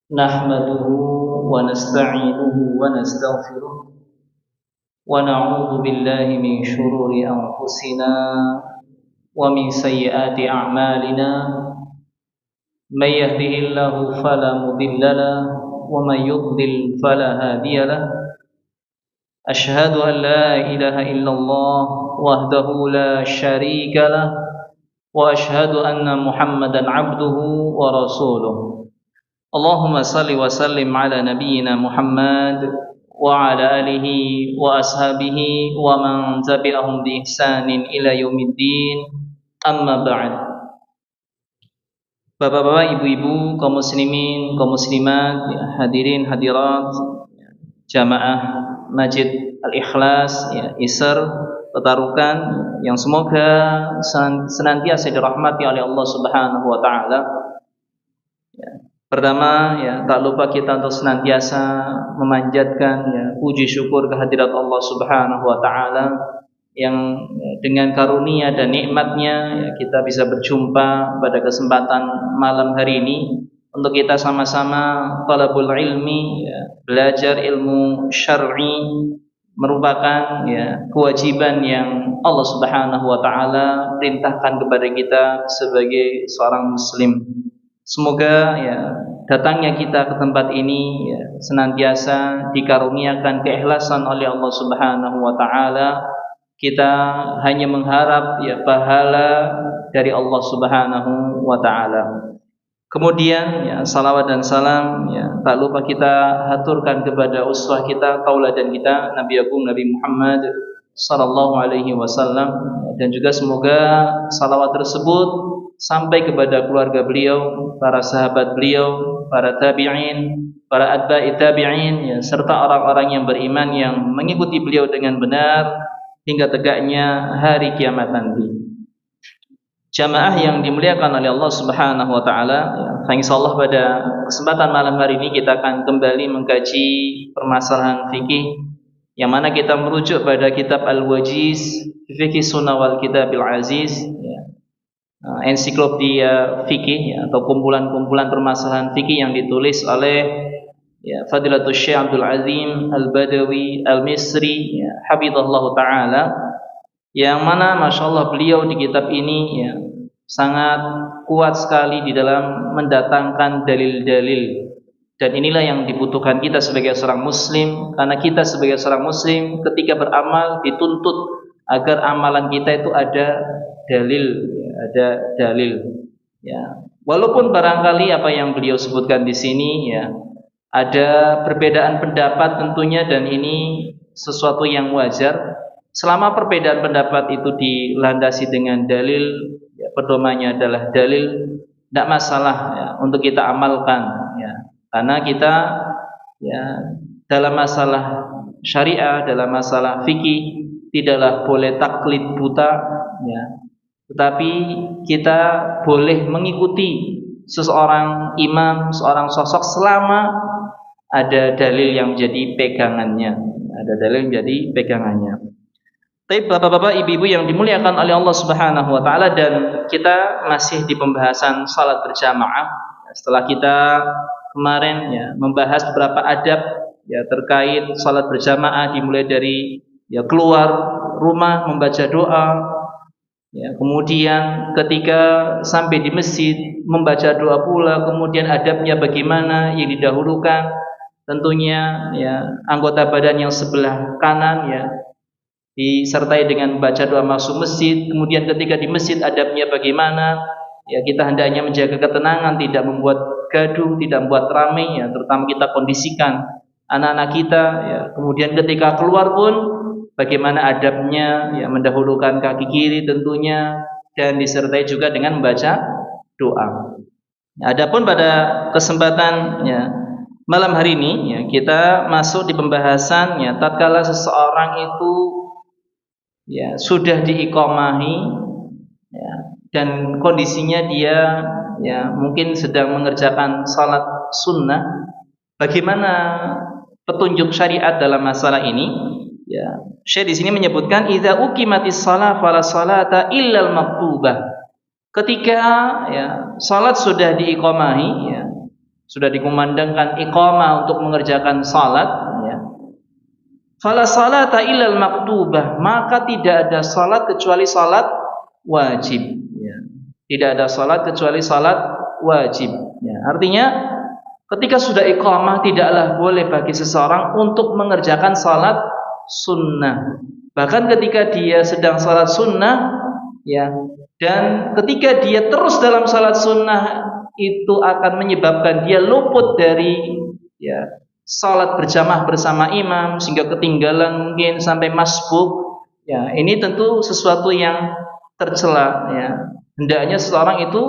نحمده ونستعينه ونستغفره ونعوذ بالله من شرور أنفسنا ومن سيئات أعمالنا من يهده الله فلا مضل له ومن يضلل فلا هادي له أشهد أن لا إله إلا الله وحده لا شريك له وأشهد أن محمدا عبده ورسوله اللهم صل وسلم على نبينا محمد وعلى آله وأصحابه ومن تبعهم بإحسان إلى يوم الدين أما بعد. Bapak-bapak, ibu-ibu, kaum muslimin, kaum muslimat, hadirin hadirat jamaah Masjid Al-Ikhlas, Isar Petarukan, yang semoga senantiasa dirahmati oleh Allah Subhanahu wa taala. Pertama, tak lupa kita untuk senantiasa memanjatkan puji syukur kehadirat Allah Subhanahu wa taala yang dengan karunia dan nikmatnya kita bisa berjumpa pada kesempatan malam hari ini untuk kita sama-sama talabul ilmi, belajar ilmu syar'i, merupakan kewajiban yang Allah Subhanahu wa taala perintahkan kepada kita sebagai seorang muslim. Semoga datangnya kita ke tempat ini senantiasa dikaruniakan keikhlasan oleh Allah Subhanahu wa taala. Kita hanya mengharap pahala dari Allah Subhanahu wa taala. Kemudian salawat dan salam tak lupa kita haturkan kepada uswah kita, tauladan kita, Nabi Agung Nabi Muhammad sallallahu alaihi wasallam, dan juga semoga salawat tersebut sampai kepada keluarga beliau, para sahabat beliau, para tabi'in, para atba'i tabi'in, serta orang-orang yang beriman yang mengikuti beliau dengan benar hingga tegaknya hari kiamat nanti. Jamaah yang dimuliakan oleh Allah Subhanahu wa taala, insyaallah pada kesempatan malam hari ini kita akan kembali mengkaji permasalahan fikih yang mana kita merujuk pada kitab Al-Wajiz Fikih Sunnah wal Kitabil Aziz, ensiklopedia fikih atau kumpulan-kumpulan permasalahan fikih yang ditulis oleh Fadilatul Syekh Abdul Azim Al-Badawi Al-Misri hafizahullah taala, yang mana masyaallah beliau di kitab ini sangat kuat sekali di dalam mendatangkan dalil-dalil, dan inilah yang dibutuhkan kita sebagai seorang muslim, karena kita sebagai seorang muslim ketika beramal dituntut agar amalan kita itu ada dalil. Walaupun barangkali apa yang beliau sebutkan di sini ada perbedaan pendapat tentunya, dan ini sesuatu yang wajar. Selama perbedaan pendapat itu dilandasi dengan dalil, pedomannya adalah dalil, tidak masalah untuk kita amalkan. Karena kita dalam masalah syariah, dalam masalah fikih tidaklah boleh taklid buta, tetapi kita boleh mengikuti seseorang imam, seorang sosok selama ada dalil yang menjadi pegangannya. Tapi bapak-bapak, ibu-ibu yang dimuliakan oleh Allah Subhanahu wa taala, dan kita masih di pembahasan salat berjamaah. Setelah kita kemarin membahas beberapa adab terkait salat berjamaah, dimulai dari keluar rumah membaca doa, kemudian ketika sampai di masjid membaca doa pula, kemudian adabnya bagaimana yang didahulukan, tentunya anggota badan yang sebelah kanan disertai dengan baca doa masuk masjid. Kemudian ketika di masjid adabnya bagaimana, kita hendaknya menjaga ketenangan, tidak membuat gaduh, tidak membuat ramai, terutama kita kondisikan anak-anak kita. Kemudian ketika keluar pun bagaimana adabnya, mendahulukan kaki kiri tentunya, dan disertai juga dengan membaca doa. Adapun pada kesempatan malam hari ini kita masuk di pembahasan tatkala seseorang itu sudah diiqomahi dan kondisinya dia mungkin sedang mengerjakan salat sunnah, bagaimana petunjuk syariat dalam masalah ini? Syekh di sini menyebutkan idza uqimatis shalah fala salata illal maktubah. Ketika salat sudah diiqomahi, sudah dikumandangkan iqamah untuk mengerjakan salat, ya. Fala salata illal maktubah, maka tidak ada salat kecuali salat wajib, ya. Tidak ada salat kecuali salat wajib, ya. Artinya ketika sudah iqamah tidaklah boleh bagi seseorang untuk mengerjakan salat sunnah. Bahkan ketika dia sedang salat sunnah, ya, dan ketika dia terus dalam salat sunnah, itu akan menyebabkan dia luput dari, ya, salat berjamaah bersama imam sehingga ketinggalan mungkin sampai masbuk. Ya, ini tentu sesuatu yang tercela, ya. Hendaknya seseorang itu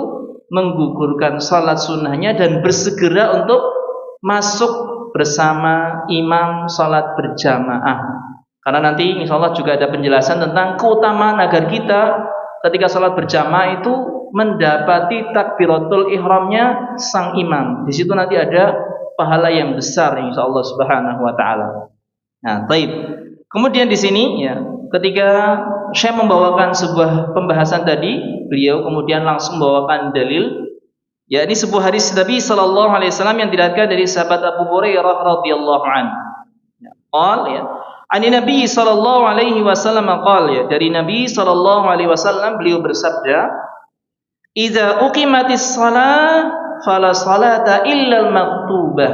menggugurkan salat sunnahnya dan bersegera untuk masuk bersama imam salat berjamaah. Karena nanti insyaallah juga ada penjelasan tentang keutamaan agar kita ketika salat berjamaah itu mendapati takbiratul ihramnya sang imam. Di situ nanti ada pahala yang besar insyaallah subhanahu wa taala. Nah, baik. Kemudian di sini, ya, ketika Syekh membawakan sebuah pembahasan tadi, beliau kemudian langsung membawakan dalil, ya, ini sebuah hadis Nabi sallallahu alaihi wasallam yang diriwayatkan dari sahabat Abu Hurairah radhiyallahu anhu. Ya, qala, ya, ani Nabi sallallahu alaihi wasallam qala, ya, dari Nabi sallallahu alaihi wasallam beliau bersabda, "Idza uqimatis shalah fala salata illal maktubah."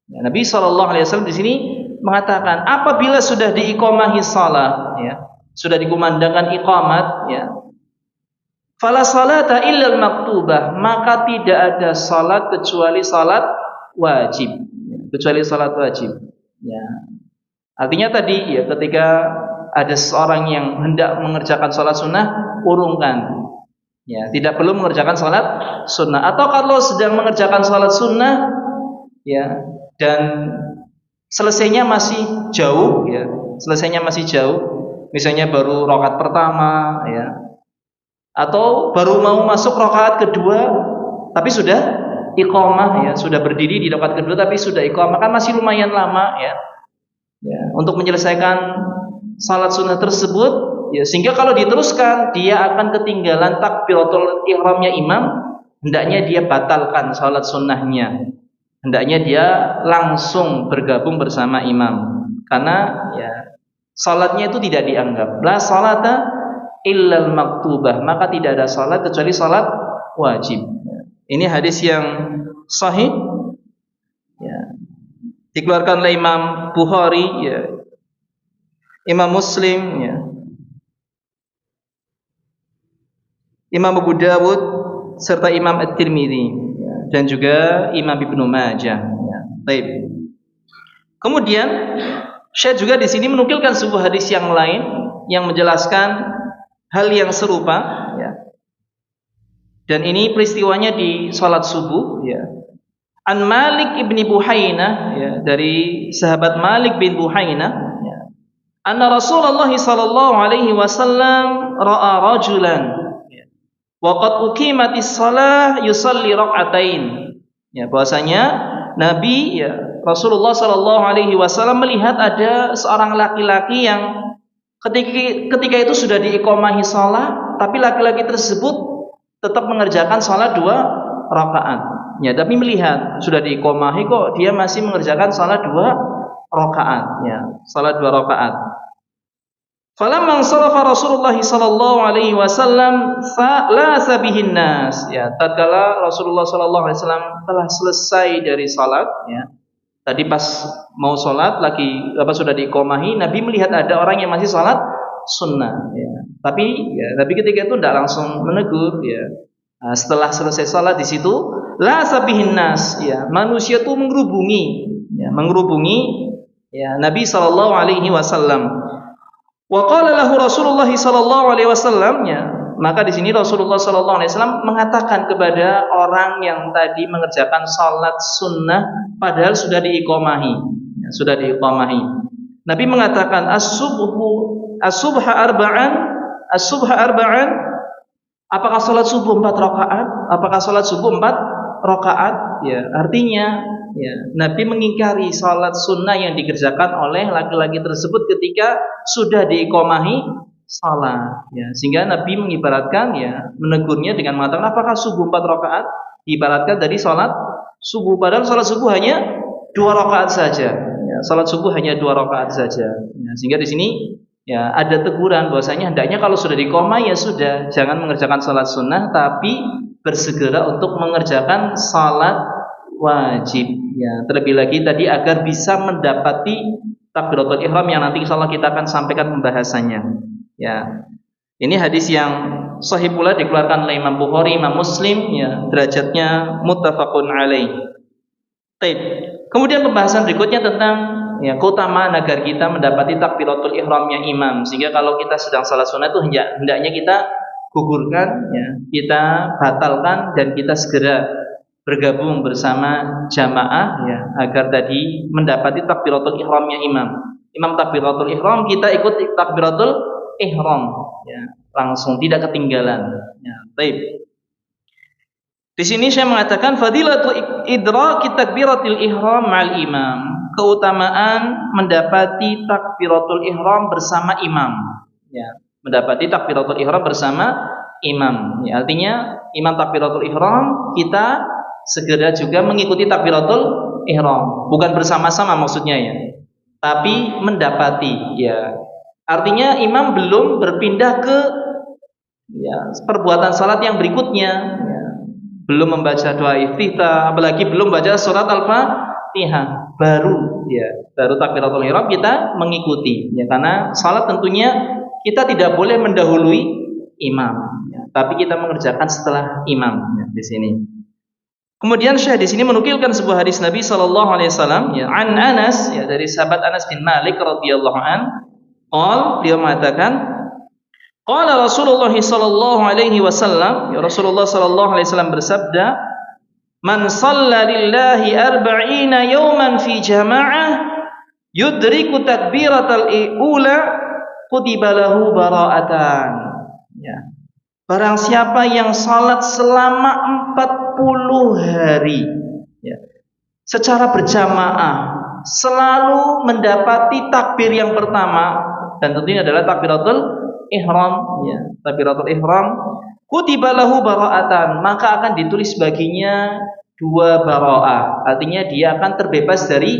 Ya, Nabi sallallahu alaihi wasallam di sini mengatakan apabila sudah diiqamahi salat, ya, sudah dikumandangkan iqamat, ya, fala salata illal maktubah, maka tidak ada salat kecuali salat wajib, ya, kecuali salat wajib, ya. Artinya tadi, ya, ketika ada seorang yang hendak mengerjakan salat sunnah, urungkan, ya, tidak perlu mengerjakan salat sunnah. Atau kalau sedang mengerjakan salat sunnah, ya, dan selesainya masih jauh, ya, selesainya masih jauh, misalnya baru rakaat pertama, ya, atau baru mau masuk rakaat kedua tapi sudah iqamah, ya, sudah berdiri di rakaat kedua tapi sudah iqamah, kan masih lumayan lama, ya, ya, untuk menyelesaikan salat sunnah tersebut, ya, sehingga kalau diteruskan dia akan ketinggalan takbiratul ihramnya imam. Hendaknya dia batalkan salat sunnahnya, hendaknya dia langsung bergabung bersama imam, karena, ya, salatnya itu tidak dianggap. La salata illal maktubah, maka tidak ada salat kecuali salat wajib. Ini hadis yang sahih, ya, dikeluarkan oleh Imam Bukhari, ya, Imam Muslim, ya, Imam Abu Dawud serta Imam At-Tirmidzi, ya, dan juga Imam Ibnu Majah, ya. Baik. Kemudian Syekh juga di sini menukilkan sebuah hadis yang lain yang menjelaskan hal yang serupa, ya. Dan ini peristiwanya di salat subuh, ya. An Malik ibni Buhainah, ya, dari sahabat Malik bin Buhainah, ya, anna Rasulullah sallallahu alaihi wasallam ra'a rajulan wa qad uqimatis shalah yusalli rak'atain. Ya, bahwasanya Nabi, ya, Rasulullah sallallahu alaihi wasallam melihat ada seorang laki-laki yang ketika itu sudah diiqamahi salat, tapi laki-laki tersebut tetap mengerjakan salat 2 rakaat. Ya, tapi melihat sudah diiqamahi kok dia masih mengerjakan salat 2 rakaat, ya, salat 2 rakaat. Falamma sharafa Rasulullah sallallahu alaihi wasallam la sabihin nas, ya, tatkala Rasulullah sallallahu alaihi wasallam telah selesai dari salat, ya. Tadi pas mau salat lagi sudah diiqamahi, Nabi melihat ada orang yang masih salat sunnah, ya. Tapi, ya, Nabi ketika itu tidak langsung menegur, ya. Nah, setelah selesai salat di situ la sabihin nas, ya, manusia itu mengerubungi, ya, ya, Nabi sallallahu alaihi wasallam. Wa qala lahu Rasulullah sallallahu alaihi wasallam, ya, maka di sini Rasulullah sallallahu alaihi wasallam mengatakan kepada orang yang tadi mengerjakan salat sunnah padahal sudah diiqamahi, ya, sudah diiqamahi. Nabi mengatakan as-subha arba'an, apakah salat subuh 4 rakaat? Apakah salat subuh 4 rakaat? Ya, artinya, ya, Nabi mengingkari salat sunnah yang dikerjakan oleh laki-laki tersebut ketika sudah diiqamahi salat, ya, sehingga Nabi mengibaratkan, ya, menegurnya dengan mengatakan apakah subuh 4 rakaat? Ibaratkan dari salat subuh, padahal salat subuh hanya 2 rakaat saja. Ya, salat subuh hanya 2 rakaat saja. Ya, sehingga di sini ya ada teguran bahwasanya hendaknya kalau sudah diqomah ya sudah, jangan mengerjakan salat sunnah, tapi bersegera untuk mengerjakan salat wajib. Ya, terlebih lagi tadi agar bisa mendapati takbiratul ihram yang nanti insyaallah kita akan sampaikan pembahasannya. Ya. Ini hadis yang sahih pula dikeluarkan oleh Imam Bukhari, Imam Muslim, ya, derajatnya muttafaqun alaih. Baik. Kemudian pembahasan berikutnya tentang ya keutamaan agar kita mendapati takbiratul ihramnya imam, sehingga kalau kita sedang salat sunat itu hendaknya kita gugurkan, ya, kita batalkan dan kita segera bergabung bersama jamaah, ya, agar tadi mendapati takbiratul ihramnya imam. Imam takbiratul ihram, kita ikut takbiratul ihram, ya, langsung tidak ketinggalan. Ya, baik. Di sini saya mengatakan fadilatu idraki takbiratul ihram ma'al imam, keutamaan mendapati takbiratul ihram bersama imam. Ya, mendapati takbiratul ihram bersama imam. Ya, artinya imam takbiratul ihram, kita segera juga mengikuti takbiratul ihram, bukan bersama-sama maksudnya ya, tapi mendapati. Ya, artinya imam belum berpindah ke ya perbuatan salat yang berikutnya. Ya, belum membaca doa iftitah, apalagi belum baca surat Al-Fatihah, baru takbiratul ihram kita mengikuti, ya, karena salat tentunya kita tidak boleh mendahului imam, ya, tapi kita mengerjakan setelah imam, ya, di sini. Kemudian Syekh di sini menukilkan sebuah hadis Nabi sallallahu alaihi wasallam, ya, an Anas, ya, dari sahabat Anas bin Malik radhiyallahu an, beliau mengatakan, qala Rasulullah sallallahu alaihi wasallam, ya, Rasulullah sallallahu alaihi wasallam bersabda, man shalla lillahi arba'ina yawman fi jama'ah yudriku takbiratal ula kutiba lahu bara'atan. Ya. Barang siapa yang salat selama 40 hari, ya, secara berjamaah, selalu mendapati takbir yang pertama, dan tentunya adalah takbiratul ihram, ya, takbiratul ihram, kutiba lahu bara'atan, maka akan ditulis baginya 2 bara'ah. Artinya dia akan terbebas dari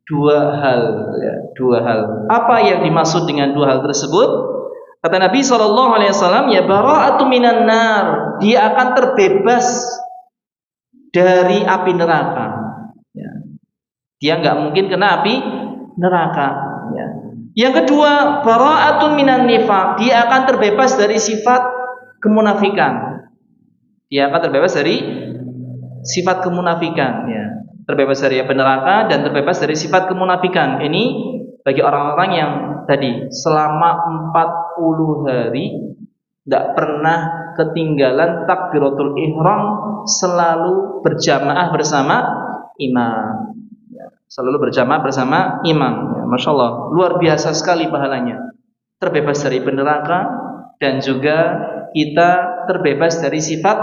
2 hal, ya, 2 hal. Apa yang dimaksud dengan 2 hal tersebut? Kata Nabi sallallahu alaihi wasallam, ya, bara'atu minan nar, dia akan terbebas dari api neraka. Ya. Dia enggak mungkin kena api neraka, ya. Yang kedua, bara'atun minan nifaq, dia akan terbebas dari sifat kemunafikan. Dia akan terbebas dari sifat kemunafikan, ya. Terbebas dari api neraka dan terbebas dari sifat kemunafikan. Ini bagi orang-orang yang tadi selama 40 hari tidak pernah ketinggalan takbiratul ihram, selalu berjamaah bersama imam. Selalu berjamaah bersama imam, ya, Masya Allah, luar biasa sekali pahalanya. Terbebas dari neraka dan juga kita terbebas dari sifat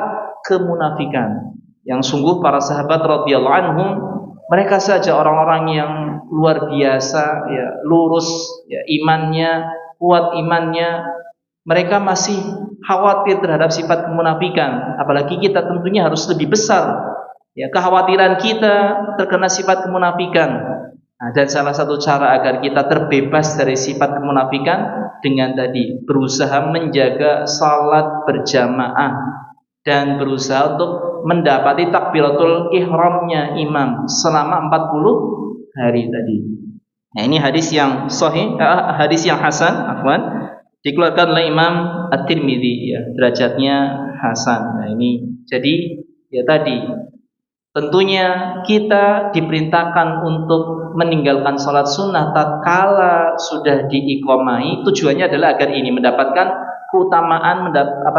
kemunafikan. Yang sungguh para sahabat radhiyallahu anhum, mereka saja orang-orang yang luar biasa, ya, lurus, ya, imannya, kuat imannya. Mereka masih khawatir terhadap sifat kemunafikan. Apalagi kita tentunya harus lebih besar, ya, kekhawatiran kita terkena sifat kemunafikan. Nah, dan salah satu cara agar kita terbebas dari sifat kemunafikan dengan tadi berusaha menjaga salat berjamaah dan berusaha untuk mendapati takbiratul ihramnya imam selama 40 hari tadi. Nah, ini hadis yang sahih, hadis yang hasan, afwan, dikeluarkan oleh Imam At-Tirmidzi, ya, derajatnya hasan. Nah, ini jadi ya tadi tentunya kita diperintahkan untuk meninggalkan salat sunnah tatkala sudah diiqomai. Tujuannya adalah agar ini mendapatkan keutamaan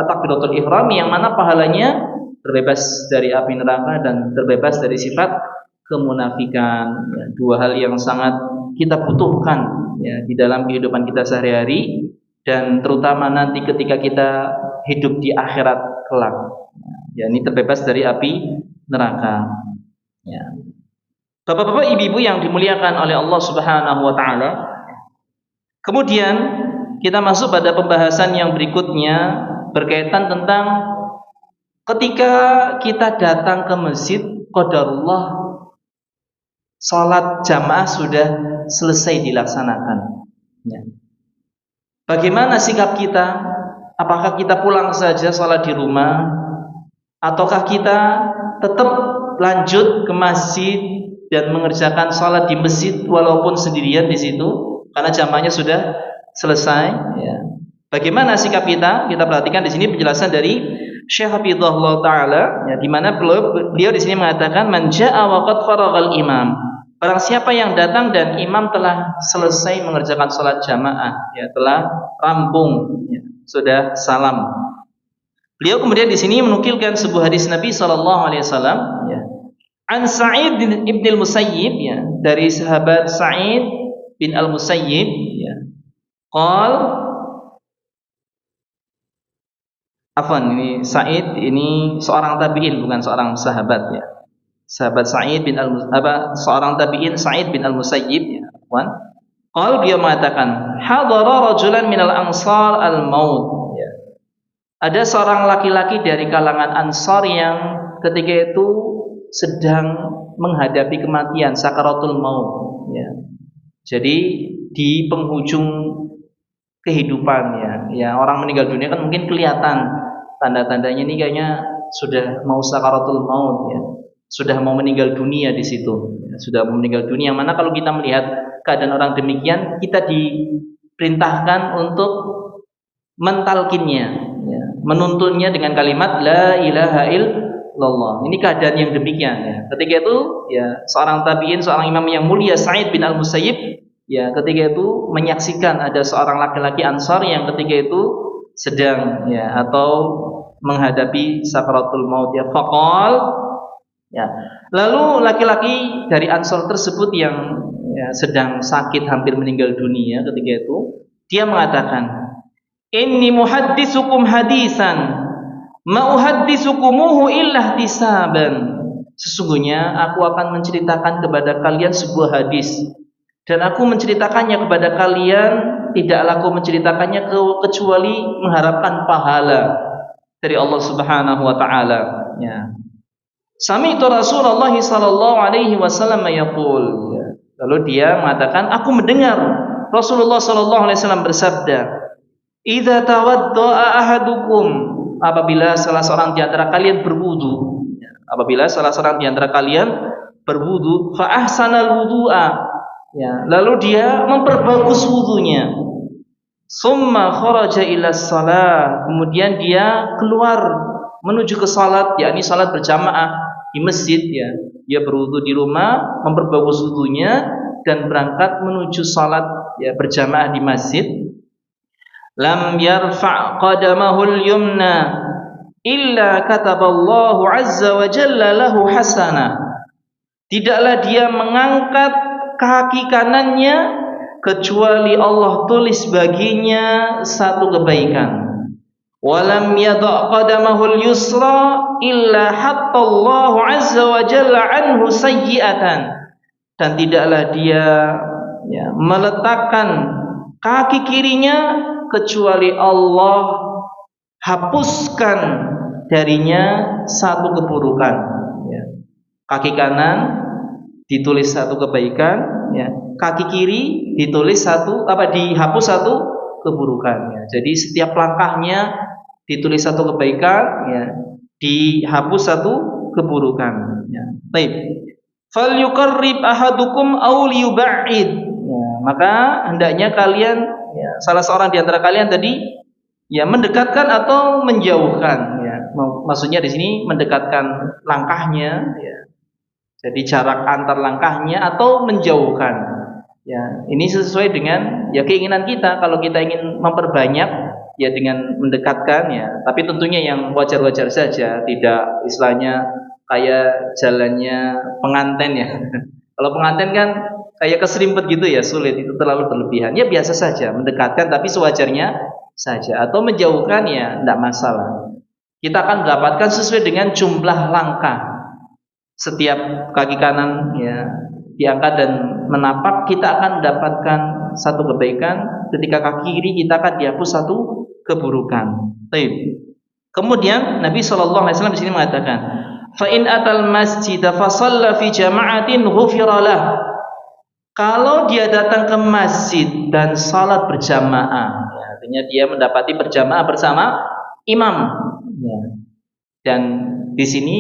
takbiratul ihram yang mana pahalanya terbebas dari api neraka dan terbebas dari sifat kemunafikan. Ya, 2 hal yang sangat kita butuhkan, ya, di dalam kehidupan kita sehari-hari dan terutama nanti ketika kita hidup di akhirat kelak. Ya, ini terbebas dari api neraka. Ya. Bapak-bapak, ibu-ibu yang dimuliakan oleh Allah Subhanahu wa taala. Kemudian kita masuk pada pembahasan yang berikutnya berkaitan tentang ketika kita datang ke masjid, qadarullah salat jamaah sudah selesai dilaksanakan. Ya. Bagaimana sikap kita? Apakah kita pulang saja salat di rumah, ataukah kita tetap lanjut ke masjid dan mengerjakan salat di masjid walaupun sendirian di situ karena jamaahnya sudah selesai? Ya. Bagaimana sikap kita? Kita perhatikan di sini penjelasan dari Syekh Hafizahullah Taala, ya, di mana beliau di sini mengatakan man jaa wa qad faraghal imam. Barang siapa yang datang dan imam telah selesai mengerjakan salat jamaah, ya, telah rampung, ya, sudah salam. Beliau kemudian di sini menukilkan sebuah hadis Nabi sallallahu alaihi wasallam, ya. An Sa'id bin al-Musayyib, ya, dari sahabat Sa'id bin al-Musayyib, ya. Ini Sa'id ini seorang tabi'in, bukan seorang sahabat, ya. Sahabat Sa'id bin seorang tabi'in Sa'id bin al-Musayyib, ya. Dia mengatakan, hadara rajulan minal ansar al-maut, ya. Ada seorang laki-laki dari kalangan Ansar yang ketika itu sedang menghadapi kematian, sakaratul maut, ya. Jadi di penghujung kehidupan, ya. Ya, orang meninggal dunia kan mungkin kelihatan tanda-tandanya ini kayaknya sudah mau sakaratul maut, ya. Sudah mau meninggal dunia di situ. Ya, sudah mau meninggal dunia. Mana kalau kita melihat keadaan orang demikian, kita diperintahkan untuk mentalkinnya, ya, menuntunnya dengan kalimat la ilaha illallah. Ini keadaan yang demikian, ya. Ketika itu, ya, seorang tabi'in, seorang imam yang mulia Sa'id bin al-Musayyib, ya, ketika itu menyaksikan ada seorang laki-laki Ansar yang ketika itu sedang, ya, atau menghadapi sakaratul maut, ya. Faqal, ya. Lalu laki-laki dari Ansar tersebut yang, ya, sedang sakit hampir meninggal dunia ketika itu, dia mengatakan, inni muhadditsukum hadisan ma uhadditsukumuhu illa ihtisaban. Sesungguhnya aku akan menceritakan kepada kalian sebuah hadis, dan aku menceritakannya kepada kalian, tidaklah aku menceritakannya kecuali mengharapkan pahala dari Allah Subhanahu wa taala, ya. Sami'tu Rasulullah sallallahu alaihi wasallam yaqul, ya. Lalu dia mengatakan, aku mendengar Rasulullah sallallahu alaihi wasallam bersabda, idza tawaddaa ahadukum, apabila salah seorang di antara kalian berwudu, ya. Apabila salah seorang di antara kalian berwudu, fa ahsanal wudu'a, ya, lalu dia memperbagus wudunya, summa kharaja ila shalah, kemudian dia keluar menuju ke salat, yakni salat berjamaah di masjid, ya. Dia berwudu di rumah, memperbagus wudunya dan berangkat menuju salat, ya, berjamaah di masjid. Lam yarfa' qadamahu al-yumna illa kataballahu azza wa jalla lahu hasanah. Tidaklah dia mengangkat kaki kanannya kecuali Allah tulis baginya satu kebaikan. Walam yada' qadamahu al-yusra illa hattallahu azza wa jalla anhu sayyi'atan. Dan tidaklah dia, ya, meletakkan kaki kirinya kecuali Allah hapuskan darinya satu keburukan, ya. Kaki kanan ditulis satu kebaikan, ya. Kaki kiri ditulis dihapus satu keburukan, ya. Jadi setiap langkahnya ditulis satu kebaikan, ya, dihapus satu keburukan, ya. Baik. Falyuqarrib ahadukum aw liyub'id. Ya, maka hendaknya kalian, ya, salah seorang di antara kalian tadi, ya, mendekatkan atau menjauhkan, ya. Maksudnya di sini mendekatkan langkahnya, ya. Jadi jarak antar langkahnya atau menjauhkan, ya. Ini sesuai dengan, ya, keinginan kita. Kalau kita ingin memperbanyak, ya, dengan mendekatkan, ya. Tapi tentunya yang wajar-wajar saja, tidak istilahnya kayak jalannya pengantin, ya. Kalau pengantin kan kayak keserimpet gitu, ya, sulit, itu terlalu berlebihan. Ya biasa saja, mendekatkan tapi sewajarnya saja, atau menjauhkan, ya, tidak masalah. Kita akan mendapatkan sesuai dengan jumlah langkah. Setiap kaki kanan, ya, diangkat dan menapak, kita akan mendapatkan satu kebaikan. Ketika kaki kiri, kita akan dihapus satu keburukan. Baik. Kemudian Nabi SAW di sini mengatakan, fa in atal masjid fa shalla fi jama'atin ghufira lah. Kalau dia datang ke masjid dan salat berjamaah, ya, artinya dia mendapati berjamaah bersama imam, ya. Dan di sini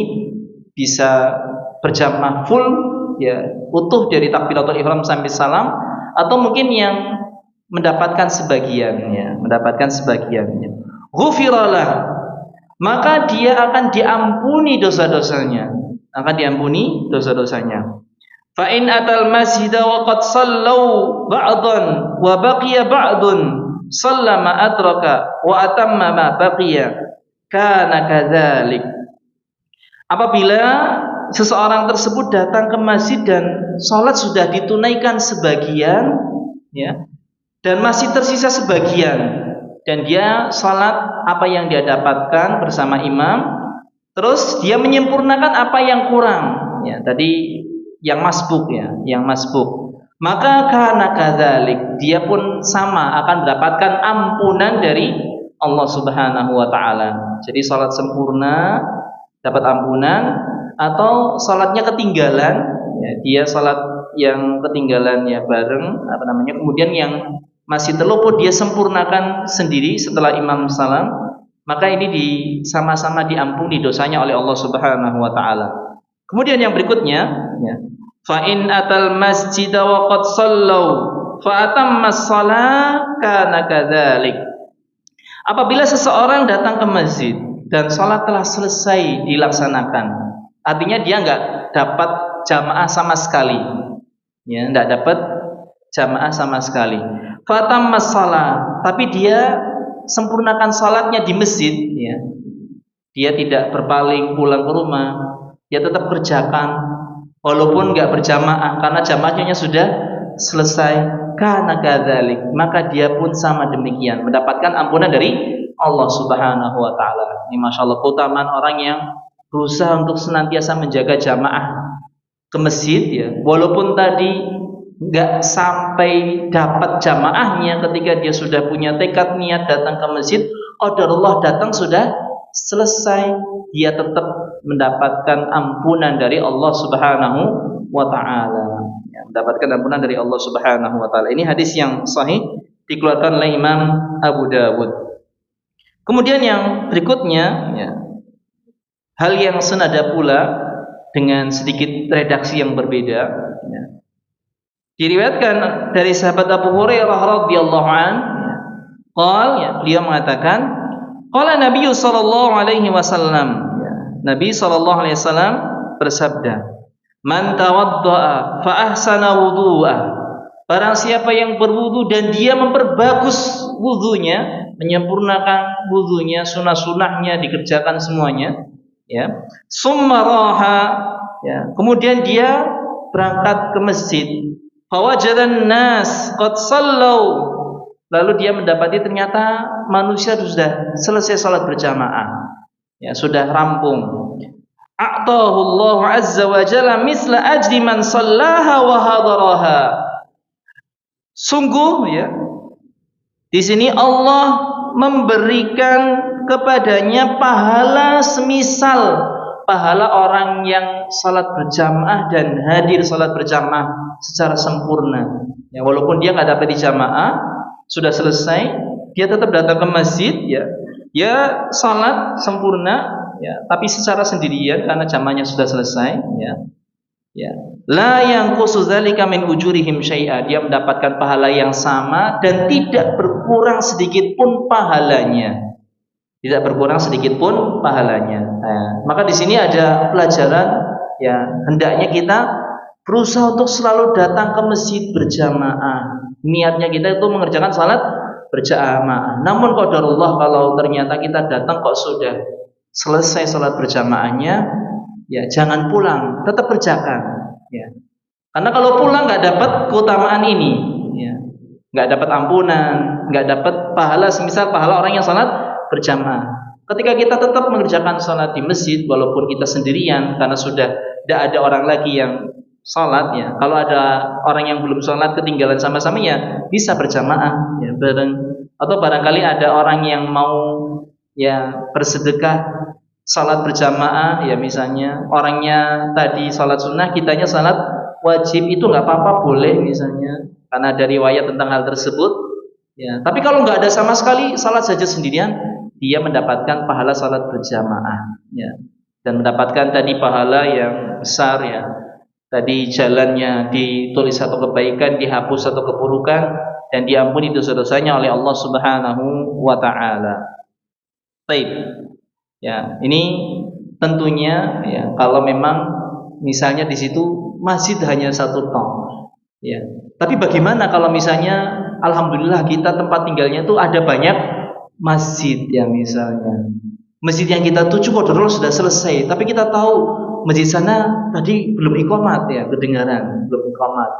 bisa berjamaah full, ya, utuh dari takbiratul ihram sampai salam, atau mungkin yang mendapatkan sebagian, ya, mendapatkan sebagiannya. Ghufiralah, maka dia akan diampuni dosa-dosanya, akan diampuni dosa-dosanya. Fa in atal masjid wa qad sallau ba'dhan wa baqiya ba'dun sallama adraka wa atamma ma baqiya kana kadzalik. Apabila seseorang tersebut datang ke masjid dan salat sudah ditunaikan sebagian, ya, dan masih tersisa sebagian, dan dia salat apa yang dia dapatkan bersama imam, terus dia menyempurnakan apa yang kurang, ya, tadi yang masbuk, ya, yang masbuk, maka kana kadzalik, dia pun sama akan mendapatkan ampunan dari Allah Subhanahu wa taala. Jadi salat sempurna dapat ampunan, atau salatnya ketinggalan, ya, dia salat yang ketinggalan, ya, bareng apa namanya, kemudian yang masih terluput dia sempurnakan sendiri setelah imam salam, maka ini sama-sama diampuni dosanya oleh Allah Subhanahu wa taala. Kemudian yang berikutnya, ya, fa in atal masjid wa qad sallau fa atamma shalah kana kadzalik. Apabila seseorang datang ke masjid dan salat telah selesai dilaksanakan, artinya dia enggak dapat jamaah sama sekali, ya, enggak dapat jamaah sama sekali. Fa atamma shalah, tapi dia sempurnakan salatnya di masjid, ya. Dia tidak berpaling pulang ke rumah, dia tetap kerjakan walaupun enggak berjamaah karena jamaahnya sudah selesai, kana kadzalik, maka dia pun sama demikian mendapatkan ampunan dari Allah Subhanahu wa taala. Ini masyaallah keutamaan orang yang berusaha untuk senantiasa menjaga jamaah ke masjid, ya, walaupun tadi enggak sampai dapat jamaahnya, ketika dia sudah punya tekad niat datang ke masjid, qadarullah datang sudah selesai, dia tetap mendapatkan ampunan dari Allah Subhanahu wa taala, ya, mendapatkan ampunan dari Allah Subhanahu wa taala. Ini hadis yang sahih dikeluarkan oleh Imam Abu Dawud. Kemudian yang berikutnya, ya, hal yang senada pula dengan sedikit redaksi yang berbeda, ya, diriwayatkan dari sahabat Abu Hurairah radhiyallahu anhu, ya, beliau mengatakan, qala Nabi sallallahu alaihi wasallam, Nabi sallallahu alaihi wasallam bersabda, man tawaddaa fa ahsana wudu'a, barang siapa yang berwudu dan dia memperbagus wudunya, menyempurnakan wudunya, sunah-sunahnya dikerjakan semuanya, ya, summa raha, ya, kemudian dia berangkat ke masjid, fawajadan nas qad sallau, lalu dia mendapati ternyata manusia sudah selesai salat berjamaah, ya, sudah rampung, a'tahu Allah azza wa jalla misla ajri man sallaha wa hadaraha. Sungguh, ya, di sini Allah memberikan kepadanya pahala semisal pahala orang yang salat berjamaah dan hadir salat berjamaah secara sempurna, ya, walaupun dia nggak dapat di jamaah, sudah selesai, dia tetap datang ke masjid, ya salat sempurna, ya, tapi secara sendirian karena jamaahnya sudah selesai, ya, la yanqusu dzalika min ujurihim syai'a, dia mendapatkan pahala yang sama dan tidak berkurang sedikit pun pahalanya, tidak berkurang sedikit pun pahalanya. Nah, maka di sini ada pelajaran, ya, hendaknya kita berusaha untuk selalu datang ke masjid berjamaah. Niatnya kita itu mengerjakan salat berjamaah. Namun qadarullah kalau ternyata kita datang kok sudah selesai salat berjamaahnya, ya, jangan pulang, tetap kerjakan, ya. Karena kalau pulang nggak dapat keutamaan ini, ya, nggak dapat ampunan, nggak dapat pahala semisal pahala orang yang salat berjamaah. Ketika kita tetap mengerjakan salat di masjid walaupun kita sendirian karena sudah tidak ada orang lagi yang salat, ya, kalau ada orang yang belum salat ketinggalan sama-sama, ya, bisa berjamaah, ya, bareng, atau barangkali ada orang yang mau, ya, bersedekah salat berjamaah, ya misalnya orangnya tadi salat sunnah, kitanya salat wajib, itu nggak apa-apa, boleh misalnya, karena ada riwayat tentang hal tersebut. Ya, tapi kalau nggak ada sama sekali, salat saja sendirian, dia mendapatkan pahala salat berjamaah, ya, dan mendapatkan tadi pahala yang besar, ya. Tadi jalannya ditulis satu kebaikan, dihapus satu keburukan, dan diampuni dosa-dosanya oleh Allah Subhanahu wa taala. Baik. Ya, ini tentunya ya kalau memang misalnya di situ masjid hanya satu tong. Ya. Tapi bagaimana kalau misalnya alhamdulillah kita tempat tinggalnya itu ada banyak masjid, ya misalnya. Masjid yang kita tuju kodrol sudah selesai, tapi kita tahu masjid sana tadi belum iqamat, ya, kedengaran belum iqamat.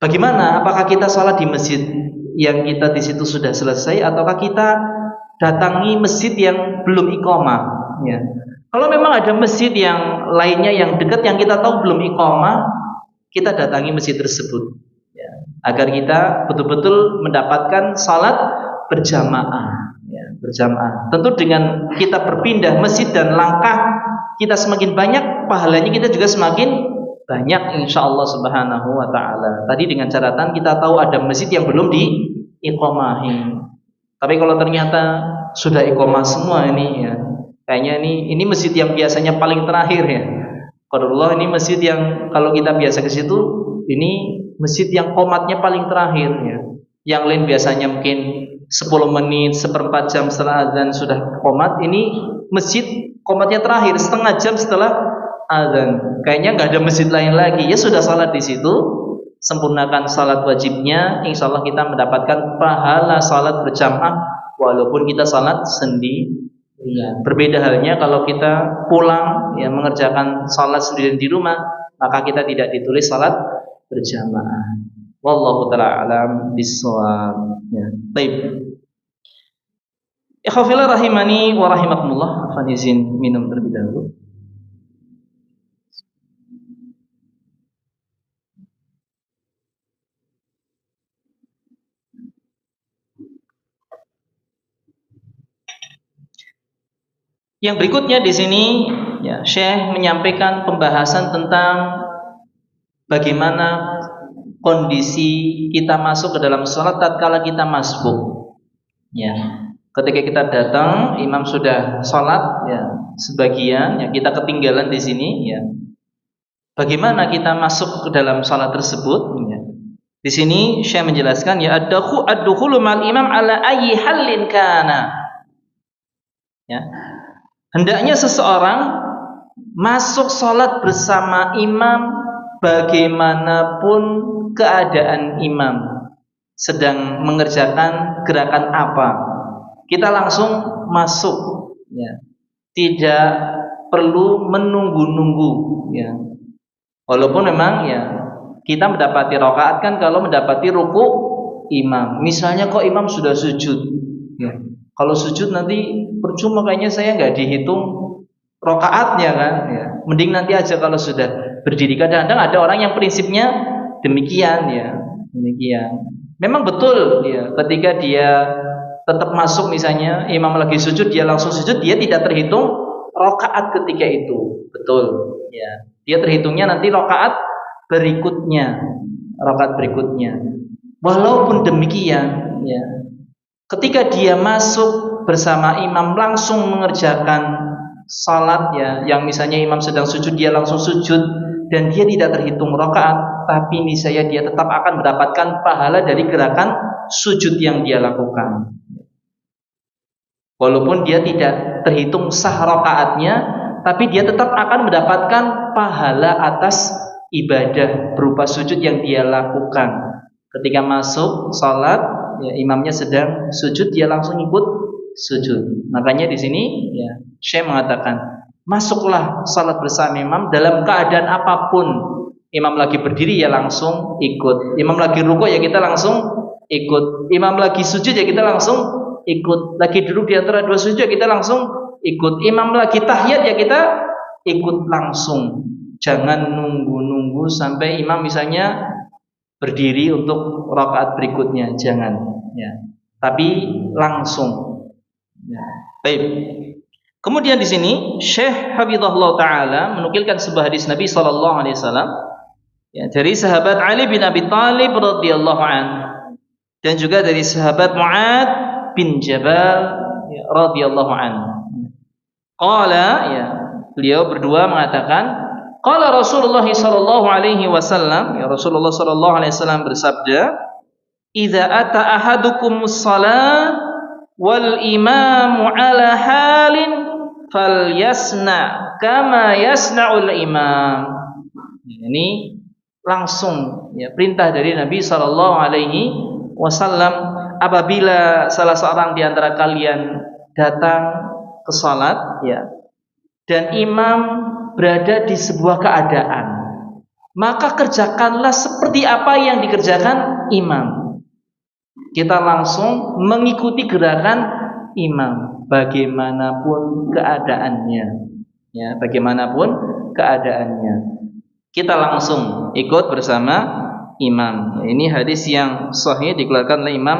Bagaimana? Apakah kita salat di masjid yang kita di situ sudah selesai, ataukah kita datangi masjid yang belum iqamah? Ya. Kalau memang ada masjid yang lainnya yang dekat yang kita tahu belum iqamah, kita datangi masjid tersebut, ya, agar kita betul-betul mendapatkan salat berjamaah, ya, berjamaah. Tentu dengan kita berpindah masjid dan langkah kita semakin banyak, pahalanya kita juga semakin banyak insyaallah subhanahu wa ta'ala. Tadi dengan catatan kita tahu ada masjid yang belum diiqamahi. Tapi kalau ternyata sudah iqamah semua ini, ya, kayaknya ini masjid yang biasanya paling terakhir, ya. Qadarullah, ini masjid yang kalau kita biasa ke situ, ini masjid yang qomatnya paling terakhir, ya. Yang lain biasanya mungkin 10 menit, seperempat jam setelah azan sudah qomat, ini masjid qomatnya terakhir setengah jam setelah azan. Kayaknya nggak ada masjid lain lagi. Ya sudah salat di situ, sempurnakan salat wajibnya, insyaallah kita mendapatkan pahala salat berjamaah walaupun kita salat sendiri. Ya, berbeda halnya kalau kita pulang, ya, mengerjakan salat sendiri di rumah, maka kita tidak ditulis salat berjamaah. Wallahu taala alam bissawab. Ya. Baik. Ikhwafillah rahimani wa rahimakumullah. Afan izin minum terlebih dahulu. Yang berikutnya di sini, ya, Syekh menyampaikan pembahasan tentang bagaimana kondisi kita masuk ke dalam salat tatkala kita masbuk. Ya, ketika kita datang, imam sudah salat, ya, sebagian, ya, kita ketinggalan di sini, ya. Bagaimana kita masuk ke dalam salat tersebut? Ya. Di sini Syekh menjelaskan, ya, ad-dukhulu ma'al imam ala ayyi halin kana. Ya. Hendaknya seseorang masuk salat bersama imam bagaimanapun keadaan imam sedang mengerjakan gerakan apa, kita langsung masuk, ya. Tidak perlu menunggu-nunggu, ya. Walaupun memang, ya, kita mendapati rakaat kan kalau mendapati ruku imam. Misalnya kok imam sudah sujud, ya. Kalau sujud nanti percuma, kayaknya saya nggak dihitung rakaatnya kan, ya. Mending nanti aja kalau sudah berdiri. Kadang-kadang ada orang yang prinsipnya demikian, ya. Demikian. Memang betul, ya, ketika dia tetap masuk, misalnya imam lagi sujud, dia langsung sujud, dia tidak terhitung rakaat ketika itu. Betul, ya. Dia terhitungnya nanti rakaat berikutnya, rakaat berikutnya. Walaupun demikian, ya, ketika dia masuk bersama imam langsung mengerjakan salat, ya, yang misalnya imam sedang sujud, dia langsung sujud dan dia tidak terhitung rakaat, tapi niscaya dia tetap akan mendapatkan pahala dari gerakan sujud yang dia lakukan. Walaupun dia tidak terhitung sah rakaatnya, tapi dia tetap akan mendapatkan pahala atas ibadah berupa sujud yang dia lakukan. Ketika masuk salat, ya, imamnya sedang sujud, dia langsung ikut sujud. Makanya di sini, ya, Syekh mengatakan, masuklah salat bersama imam dalam keadaan apapun. Imam lagi berdiri, ya langsung ikut. Imam lagi rukuk, ya kita langsung ikut. Imam lagi sujud, ya kita langsung ikut. Lagi duduk di antara dua sujud, ya kita langsung ikut. Imam lagi tahiyat, ya kita ikut langsung. Jangan nunggu-nunggu sampai imam misalnya berdiri untuk rakaat berikutnya, jangan, ya. Tapi langsung. Ya. Baik. Kemudian di sini Syekh Hafizahullah taala menukilkan sebuah hadis Nabi sallallahu alaihi wasallam ya, dari sahabat Ali bin Abi Thalib radhiyallahu anhu dan juga dari sahabat Mu'ad bin Jabal ya, radhiyallahu anhu. Qala ya, beliau berdua mengatakan qala Rasulullah sallallahu alaihi wasallam ya, Rasulullah sallallahu alaihi wasallam bersabda, "Idza ata ahadukumus shalah wal imamu ala halin falyasna kama yasna'ul imam." Ini langsung ya perintah dari Nabi sallallahu alaihi wasallam, apabila salah seorang di antara kalian datang ke salat ya dan imam berada di sebuah keadaan, maka kerjakanlah seperti apa yang dikerjakan imam. Kita langsung mengikuti gerakan imam bagaimanapun keadaannya ya, bagaimanapun keadaannya kita langsung ikut bersama imam. Ini hadis yang sahih dikeluarkan oleh Imam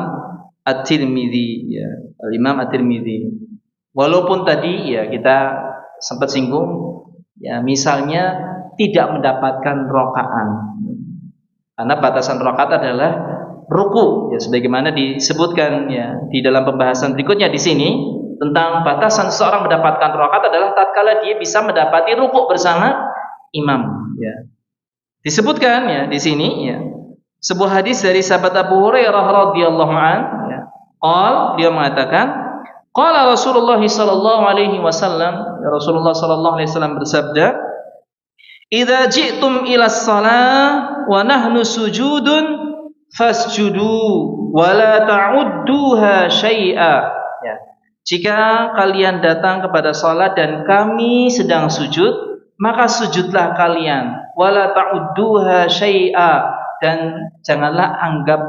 At-Tirmidzi ya, Imam At-Tirmidzi. Walaupun tadi ya kita sempat singgung ya, misalnya tidak mendapatkan rakaat, karena batasan rakaat adalah ruku ya, sebagaimana disebutkan ya di dalam pembahasan berikutnya di sini tentang batasan seorang mendapatkan rakaat adalah tatkala dia bisa mendapati ruku bersama imam ya. Disebutkan ya di sini ya sebuah hadis dari sahabat Abu Hurairah radhiyallahu anhu ya. Dia mengatakan qala Rasulullah sallallahu alaihi wasallam, ya, Rasulullah sallallahu alaihi wasallam bersabda, "Idza ji'tum ila shalah wa nahnu sujudun fasjudu wa la ta'udduha syai'a." Ya. Jika kalian datang kepada salat dan kami sedang sujud, maka sujudlah kalian, wala ta'udduha syai'a, dan janganlah anggap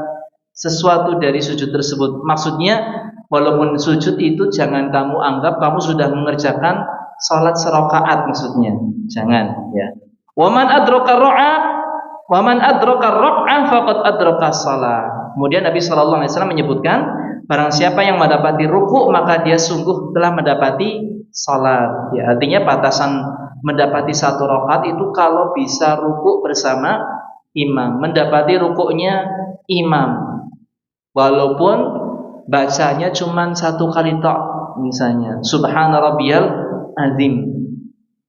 sesuatu dari sujud tersebut. Maksudnya walaupun sujud itu jangan kamu anggap kamu sudah mengerjakan salat serakaat, maksudnya jangan ya. Waman adraka rak'ah faqad adraka shalah. Kemudian Nabi sallallahu alaihi wasallam menyebutkan, barang siapa yang mendapati ruku maka dia sungguh telah mendapati salat ya. Artinya batasan mendapati satu rakaat itu kalau bisa ruku bersama imam, mendapati rukuknya imam walaupun bacanya cuma satu kali tok, misalnya subhana rabbiyal azim,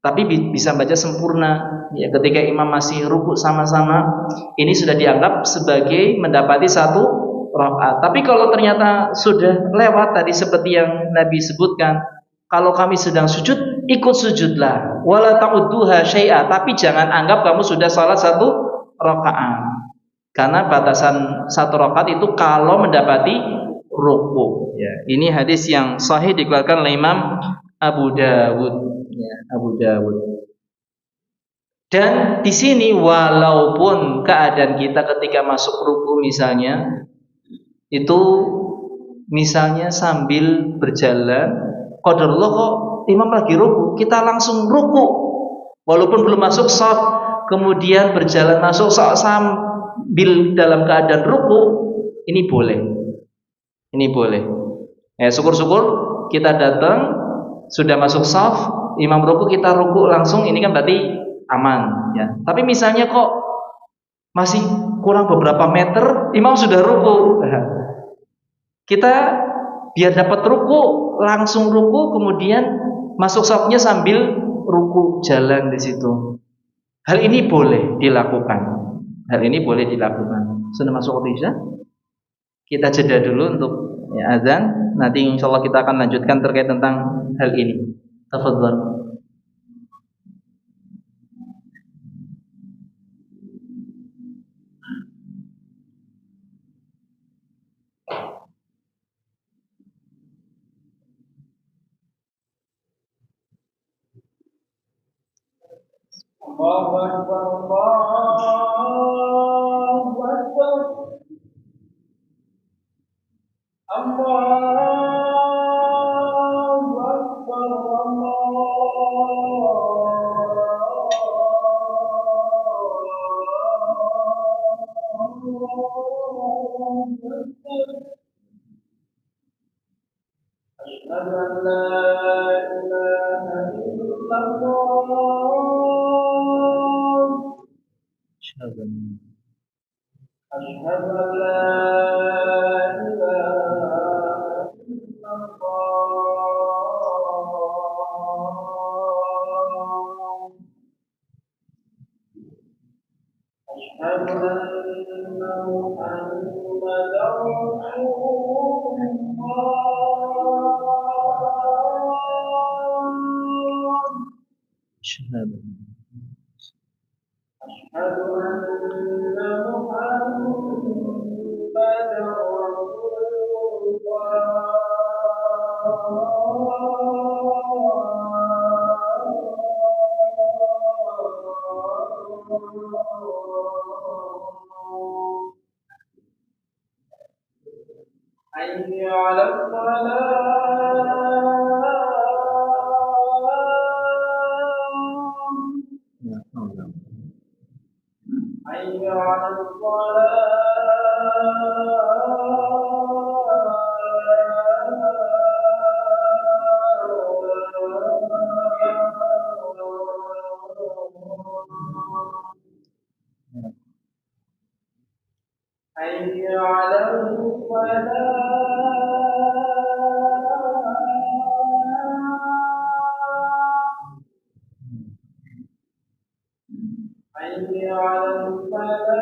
tapi bisa baca sempurna ya, ketika imam masih ruku sama-sama, ini sudah dianggap sebagai mendapati satu rakaat. Tapi kalau ternyata sudah lewat tadi seperti yang Nabi sebutkan, kalau kami sedang sujud, ikut sujudlah, wala ta'udduha syai'a, tapi jangan anggap kamu sudah salat satu rakaat, karena batasan satu rakaat itu kalau mendapati ruku ya. Ini hadis yang sahih dikeluarkan oleh Imam Abu Dawud ya, Abu Dawud. Dan di sini walaupun keadaan kita ketika masuk ruku misalnya itu misalnya sambil berjalan, qadarullah kok imam lagi ruku, kita langsung ruku walaupun belum masuk shaf, kemudian berjalan masuk shaf sambil dalam keadaan ruku, ini boleh. Ini boleh. Ya, syukur-syukur kita datang sudah masuk shaf, imam ruku kita ruku langsung, ini kan berarti aman ya. Tapi misalnya kok masih kurang beberapa meter imam sudah ruku, kita biar dapat ruku langsung ruku, kemudian masuk shafnya sambil ruku jalan di situ. Hal ini boleh dilakukan. Hal ini boleh dilakukan. Sudah masuk waktu Isya? Kita jeda dulu untuk ya, azan. Nanti insyaallah kita akan lanjutkan terkait tentang hal ini. Tafadhal. Allahu Akbar, Allahu Akbar, Allahu Akbar, Asyhadu an la ilaha أشهد أن لا إله إلا الله أشهد أن محمدا رسول الله أشهد أشهد أن محمدا رسول الله حي على الصلاة حي على الصلاة حي على الفلاح حي على الفلاح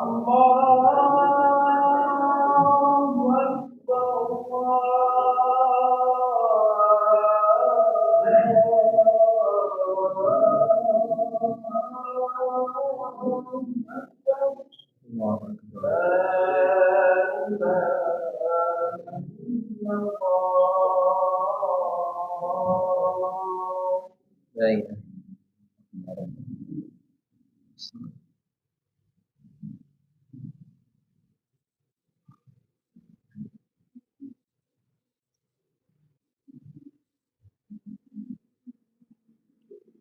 الله أكبر الله أكبر لا إله إلا الله لا إله إلا الله.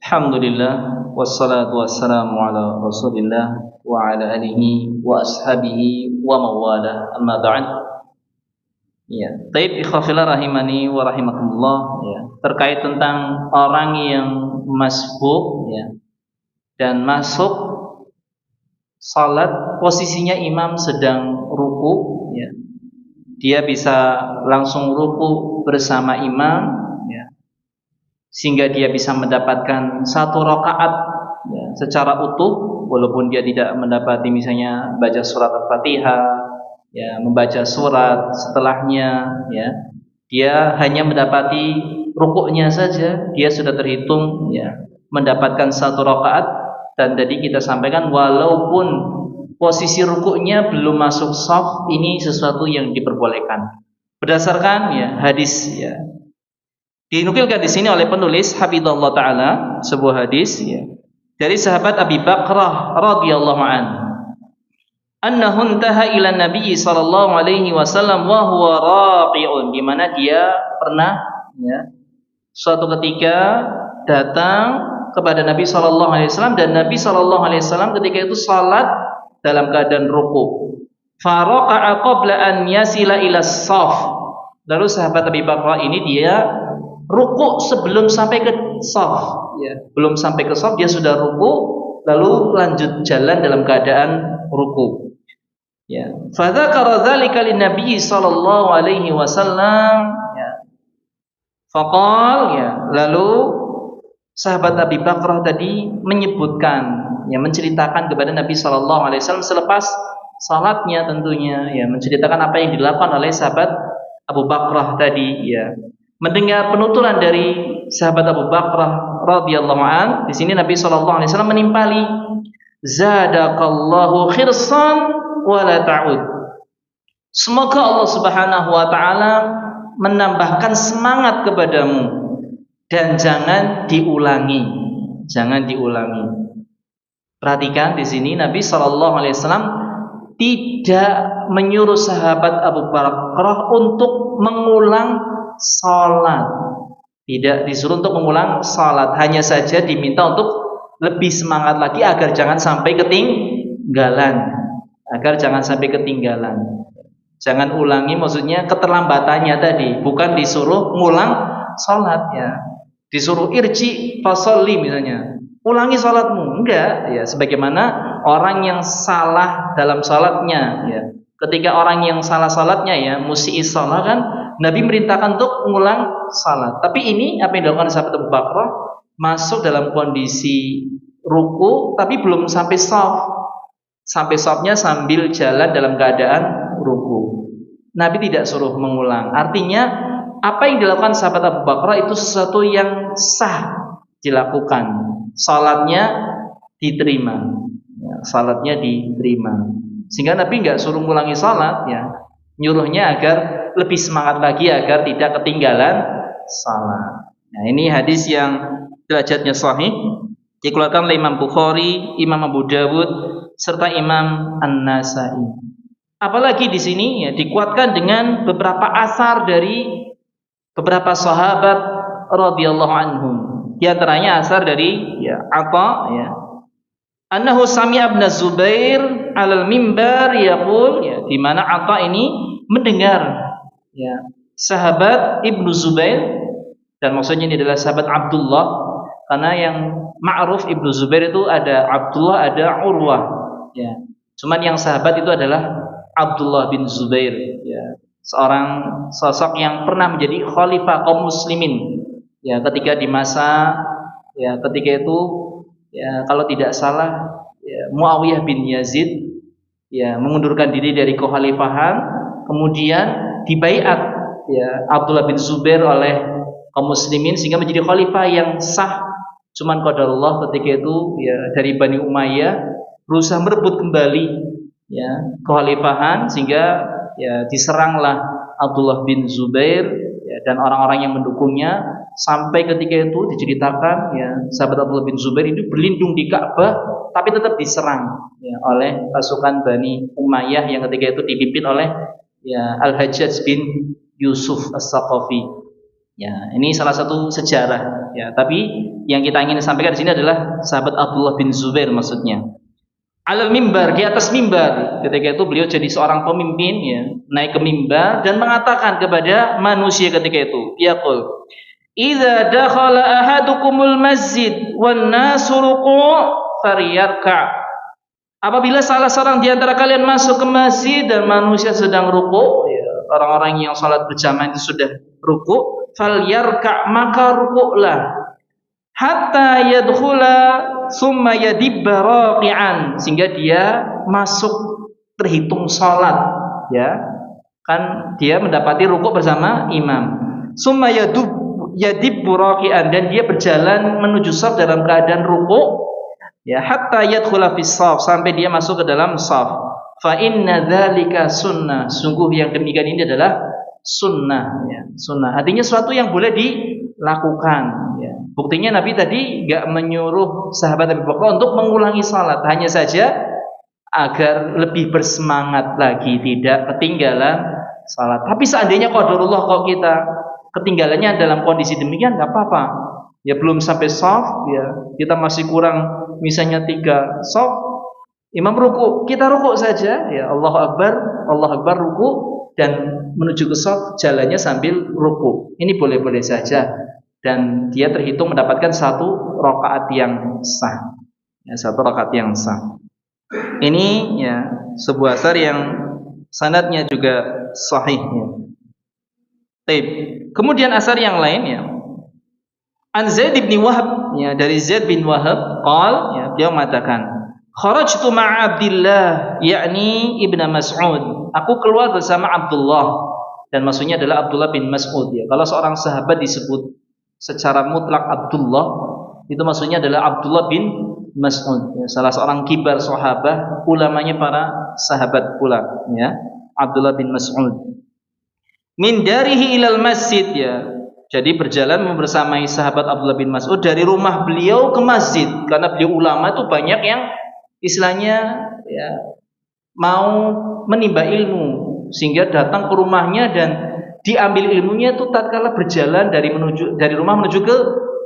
Alhamdulillah wassalatu wassalamu ala Rasulillah wa ala alihi wa ashabihi wa mawala amma ba'd. Ya, taib ikhwafillah rahimani wa rahimakumullah, ya, terkait tentang orang yang masbuk, ya, dan masuk salat posisinya imam sedang ruku, ya. Dia bisa langsung ruku bersama imam, ya, sehingga dia bisa mendapatkan satu rakaat, ya, secara utuh, walaupun dia tidak mendapati misalnya baca surat Al-Fatihah, ya, membaca surat setelahnya, ya, dia hanya mendapati rukuknya saja, dia sudah terhitung, ya, mendapatkan satu rakaat. Dan tadi kita sampaikan walaupun posisi rukuknya belum masuk shaf, ini sesuatu yang diperbolehkan berdasarkan, ya, hadis, ya, dinukilkan di sini oleh penulis hafizallahu taala sebuah hadis, ya, dari sahabat Abi Bakrah radhiyallahu anhu, annahu intaha ila Nabi sallallahu alaihi wasallam wa huwa raqi'un, di mana dia pernah, ya, suatu ketika datang kepada Nabi sallallahu alaihi wasallam, dan Nabi sallallahu alaihi wasallam ketika itu salat dalam keadaan ruku. Fa raqa'a qabla an yasila ila shaf. Lalu sahabat Abi Bakrah ini dia ruku sebelum sampai ke shaf, ya, belum sampai ke shaf dia sudah ruku, lalu lanjut jalan dalam keadaan ruku, ya. Fa dzakara dzalika lin Nabi sallallahu alaihi wasallam, ya. Faqal, ya, lalu sahabat Abi Bakrah tadi menyebutkan, ya, menceritakan kepada Nabi sallallahu alaihi wasallam selepas salatnya tentunya, ya, menceritakan apa yang dilakukan oleh sahabat Abu Bakrah tadi, ya. Mendengar penuturan dari sahabat Abu Bakrah radhiyallahu an, di sini Nabi sallallahu alaihi wasallam menimpali, zadakallahu khirsan wa la ta'ud. Semoga Allah Subhanahu wa taala menambahkan semangat kepadamu dan jangan diulangi. Jangan diulangi. Perhatikan di sini Nabi sallallahu alaihi wasallam tidak menyuruh sahabat Abu Bakrah untuk mengulang salat, tidak disuruh untuk mengulang salat, hanya saja diminta untuk lebih semangat lagi agar jangan sampai ketinggalan. agar jangan sampai ketinggalan. Jangan ulangi, maksudnya keterlambatannya tadi, bukan disuruh ngulang salat ya. Disuruh irji fasolli misalnya, ulangi salatmu, enggak ya. Sebagaimana orang yang salah dalam salatnya ya. Ketika orang yang salah salatnya ya, musyi salat kan, Nabi merintahkan untuk mengulang salat. Tapi ini apa yang dilakukan sahabat Abu Bakrah, masuk dalam kondisi ruku tapi belum sampai shaf. Sampai shafnya sambil jalan dalam keadaan ruku. Nabi tidak suruh mengulang. Artinya apa yang dilakukan sahabat Abu Bakrah itu sesuatu yang sah dilakukan. Salatnya diterima. Ya, salatnya diterima. Sehingga Nabi nggak suruh mengulangi salat ya. Nyuruhnya agar lebih semangat lagi agar tidak ketinggalan salat. Nah, ini hadis yang derajatnya sahih dikeluarkan oleh Imam Bukhari, Imam Abu Dawud serta Imam An-Nasa'i. Apalagi di sini ya dikuatkan dengan beberapa asar dari beberapa sahabat radhiyallahu anhum. Di antaranya asar dari ya Atha ya. Annahu sami'a Ibnu Zubair 'alal mimbar yaqul ya, di mana Atha ini mendengar ya sahabat Ibnu Zubair, dan maksudnya ini adalah sahabat Abdullah, karena yang ma'ruf Ibnu Zubair itu ada Abdullah, ada Urwah ya. Cuman yang sahabat itu adalah Abdullah bin Zubair ya, seorang sosok yang pernah menjadi khalifah kaum muslimin ya ketika di masa ya ketika itu ya kalau tidak salah ya, Muawiyah bin Yazid ya mengundurkan diri dari kekhalifahan, kemudian dibaiat ya Abdullah bin Zubair oleh kaum muslimin sehingga menjadi khalifah yang sah. Cuman qadarullah ketika itu ya dari Bani Umayyah berusaha merebut kembali ya kekhalifahan, sehingga ya diseranglah Abdullah bin Zubair ya, dan orang-orang yang mendukungnya. Sampai ketika itu diceritakan ya sahabat Abdullah bin Zubair itu berlindung di Ka'bah tapi tetap diserang ya, oleh pasukan Bani Umayyah yang ketika itu dipimpin oleh ya Al-Hajjaj bin Yusuf As-Saqafi. Ya, ini salah satu sejarah ya, tapi yang kita ingin sampaikan di sini adalah sahabat Abdullah bin Zubair maksudnya. Alal mimbar, di atas mimbar. Ketika itu beliau jadi seorang pemimpin ya, naik ke mimbar dan mengatakan kepada manusia ketika itu, yaqul idza dakhala ahadukumul masjid wan nasu ruku' falyarka'. Apabila salah seorang di antara kalian masuk ke masjid dan manusia sedang ruku', ya, orang-orang yang salat berjamaah itu sudah ruku', falyarka', maka ruku'lah hatta yadkhula summa yadibba raqi'an, sehingga dia masuk terhitung salat ya. Kan dia mendapati ruku' bersama imam. Summa yadibbu raqi'an, dan dia berjalan menuju shaf dalam keadaan ruku' ya, hatta yadkhula fis shaf, sampai dia masuk ke dalam shaf. Fa inna dzalika sunnah, sungguh yang demikian ini adalah sunnah ya. Sunnah artinya sesuatu yang boleh dilakukan ya. Buktinya Nabi tadi enggak menyuruh sahabat Abu Bakar untuk mengulangi salat, hanya saja agar lebih bersemangat lagi, tidak ketinggalan salat. Tapi seandainya qadarullah kalau kita ketinggalannya dalam kondisi demikian, nggak apa-apa. Ya belum sampai shaf, ya kita masih kurang misalnya 3 shaf, imam ruku, kita ruku saja, ya Allahu Akbar ruku, dan menuju ke shaf jalannya sambil ruku. Ini boleh-boleh saja, dan dia terhitung mendapatkan 1 rakaat yang sah, ya 1 rakaat yang sah. Ini ya sebuah asar yang sanadnya juga sahih ya. Baik. Kemudian asar yang lain ya. An Zaid bin Wahab ya, dari Zaid bin Wahab qal ya, dia mengatakan kharajtu ma'a Abdullah yakni Ibnu Mas'ud. Aku keluar bersama Abdullah, dan maksudnya adalah Abdullah bin Mas'ud ya. Kalau seorang sahabat disebut secara mutlak Abdullah, itu maksudnya adalah Abdullah bin Mas'ud ya, salah seorang kibar sahabat, ulamanya para sahabat pula ya, Abdullah bin Mas'ud. Min darihi ilal masjid ya. Jadi berjalan membersamai sahabat Abdullah bin Mas'ud dari rumah beliau ke masjid, karena beliau ulama itu banyak yang istilahnya ya mau menimba ilmu sehingga datang ke rumahnya dan diambil ilmunya itu tatkala berjalan dari rumah menuju ke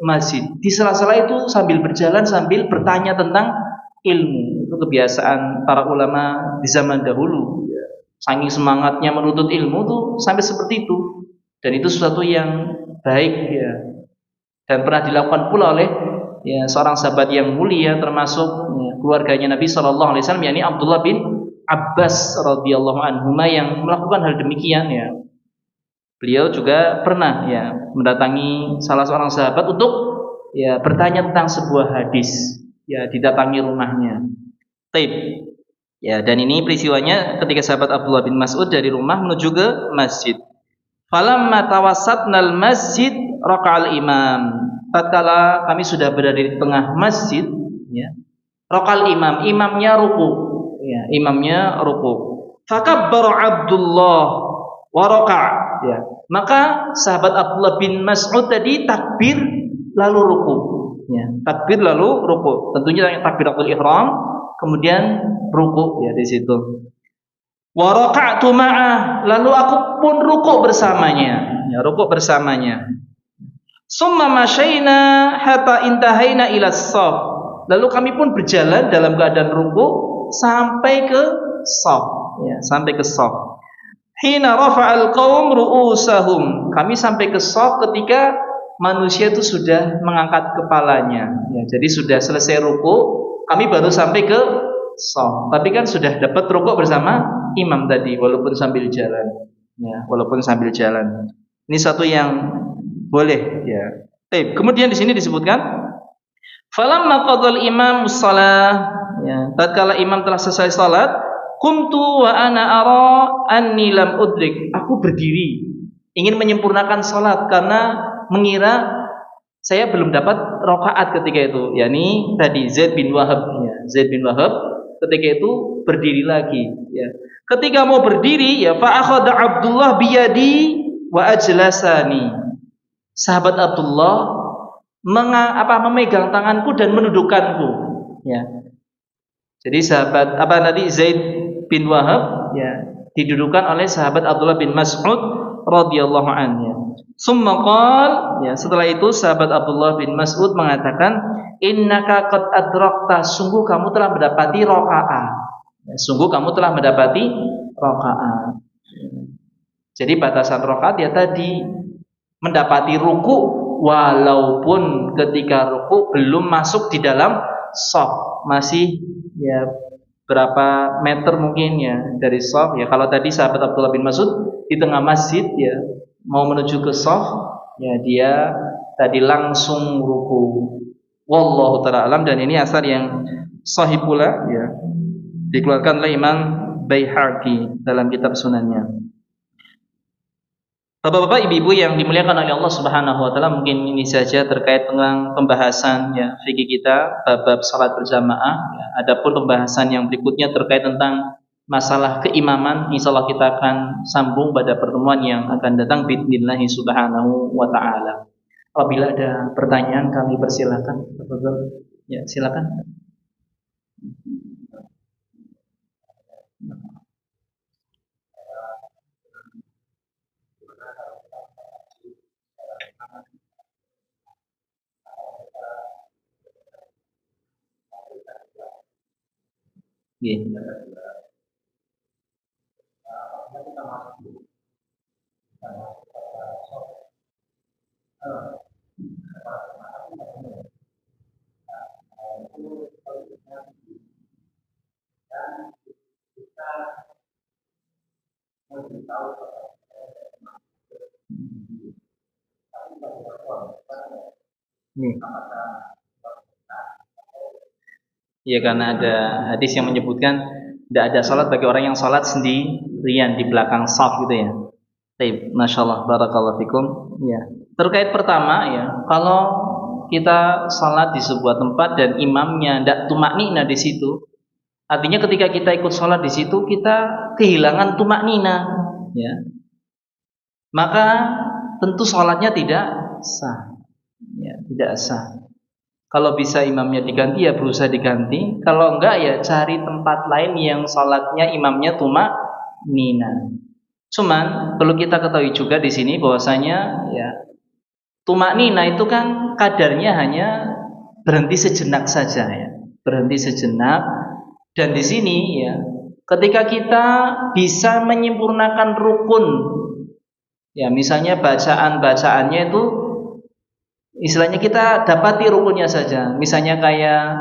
masjid. Di sela-sela itu sambil berjalan sambil bertanya tentang ilmu. Itu kebiasaan para ulama di zaman dahulu. Saking semangatnya menuntut ilmu tuh sampai seperti itu. Dan itu sesuatu yang baik ya. Dan pernah dilakukan pula oleh ya seorang sahabat yang mulia termasuk ya, keluarganya Nabi sallallahu alaihi wasallam, yakni Abdullah bin Abbas radhiyallahu anhuma yang melakukan hal demikian ya. Beliau juga pernah ya mendatangi salah seorang sahabat untuk ya bertanya tentang sebuah hadis. Ya didatangi rumahnya. Taib. Ya, dan ini peristiwanya ketika sahabat Abdullah bin Mas'ud dari rumah menuju ke masjid. Falamma tawassatnal masjid raqa'al imam. Tatkala kami sudah berada di tengah masjid, ya. Raqa'al imam, imamnya ruku. Ya, imamnya ruku. Fakabbara Abdullah wa raka'. Ya. Maka sahabat Abdullah bin Mas'ud tadi takbir lalu ruku. Ya, takbir lalu ruku. Tentunya takbiratul ihram, kemudian ruku ya di situ. Wa raka'tu ma'ah, lalu aku pun ruku bersamanya. Ya, ruku bersamanya. Summa masyaina hatta intahaina ila shaf. Lalu kami pun berjalan dalam keadaan ruku sampai ke shaf, ya, sampai ke shaf. Hina rafa'al qaum ru'usahum. Kami sampai ke shaf ketika manusia itu sudah mengangkat kepalanya. Ya, jadi sudah selesai ruku, kami baru sampai ke shaf. Tapi kan sudah dapat ruku bersama imam tadi, walaupun sambil jalan. Ya, walaupun sambil jalan. Ini satu yang boleh. Ya. Baik. Kemudian di sini disebutkan, falamma qadal imam shalah. Ya, tatkala imam telah selesai salat, qumtu wa ana ara anni lam udrik. Aku berdiri, ingin menyempurnakan salat karena mengira saya belum dapat rakaat ketika itu, yakni tadi Zaid bin Wahab, ya. Zaid bin Wahab ketika itu berdiri lagi, ya. Ketika mau berdiri, ya, fa akhadha Abdullah biyadi wa ajlasani. Sahabat Abdullah memegang tanganku dan menundukkanku, ya. Jadi sahabat tadi Zaid bin Wahab, ya, didudukan oleh sahabat Abdullah bin Mas'ud radhiyallahu anhu. Summa qal, ya, setelah itu sahabat Abdullah bin Mas'ud mengatakan, innaka qad adrakta, sungguh kamu telah mendapati rakaat. Ya, sungguh kamu telah mendapati rakaat. Jadi batasan rakaat ya tadi mendapati ruku, walaupun ketika ruku belum masuk di dalam shaf, masih ya berapa meter mungkin ya dari shaf. Ya kalau tadi sahabat Abdullah bin Mas'ud di tengah masjid, ya, mau menuju ke shaf, ya dia tadi langsung ruku. Wallahu ta'ala alam. Dan ini asar yang sahih pula, ya, dikeluarkan oleh Imam Baihaqi dalam kitab sunannya. Bapak-bapak, ibu-ibu yang dimuliakan oleh Allah Subhanahu wa taala, mungkin ini saja terkait dengan pembahasan ya fikih kita bab salat berjamaah. Ya, adapun pembahasan yang berikutnya terkait tentang masalah keimaman, insyaallah kita akan sambung pada pertemuan yang akan datang biidznillah subhanahu wa taala. Apabila ada pertanyaan kami persilakan. Ya, silakan. Yeah. Ya, karena ada hadis yang menyebutkan tidak ada salat bagi orang yang salat sendirian di belakang shaf gitu ya. Baik, masyaallah, barakallahu fikum. Ya. Terkait pertama ya, kalau kita salat di sebuah tempat dan imamnya tidak tumaknina di situ, artinya ketika kita ikut salat di situ kita kehilangan tumaknina, ya. Maka tentu salatnya tidak sah. Ya, tidak sah. Kalau bisa imamnya diganti ya berusaha diganti. Kalau enggak ya cari tempat lain yang salatnya imamnya tumaknina. Cuman perlu kita ketahui juga di sini bahwasanya ya tumaknina itu kan kadarnya hanya berhenti sejenak saja ya. Berhenti sejenak. Dan di sini ya, ketika kita bisa menyempurnakan rukun, ya misalnya bacaan-bacaannya itu istilahnya kita dapati rukunnya saja. Misalnya kayak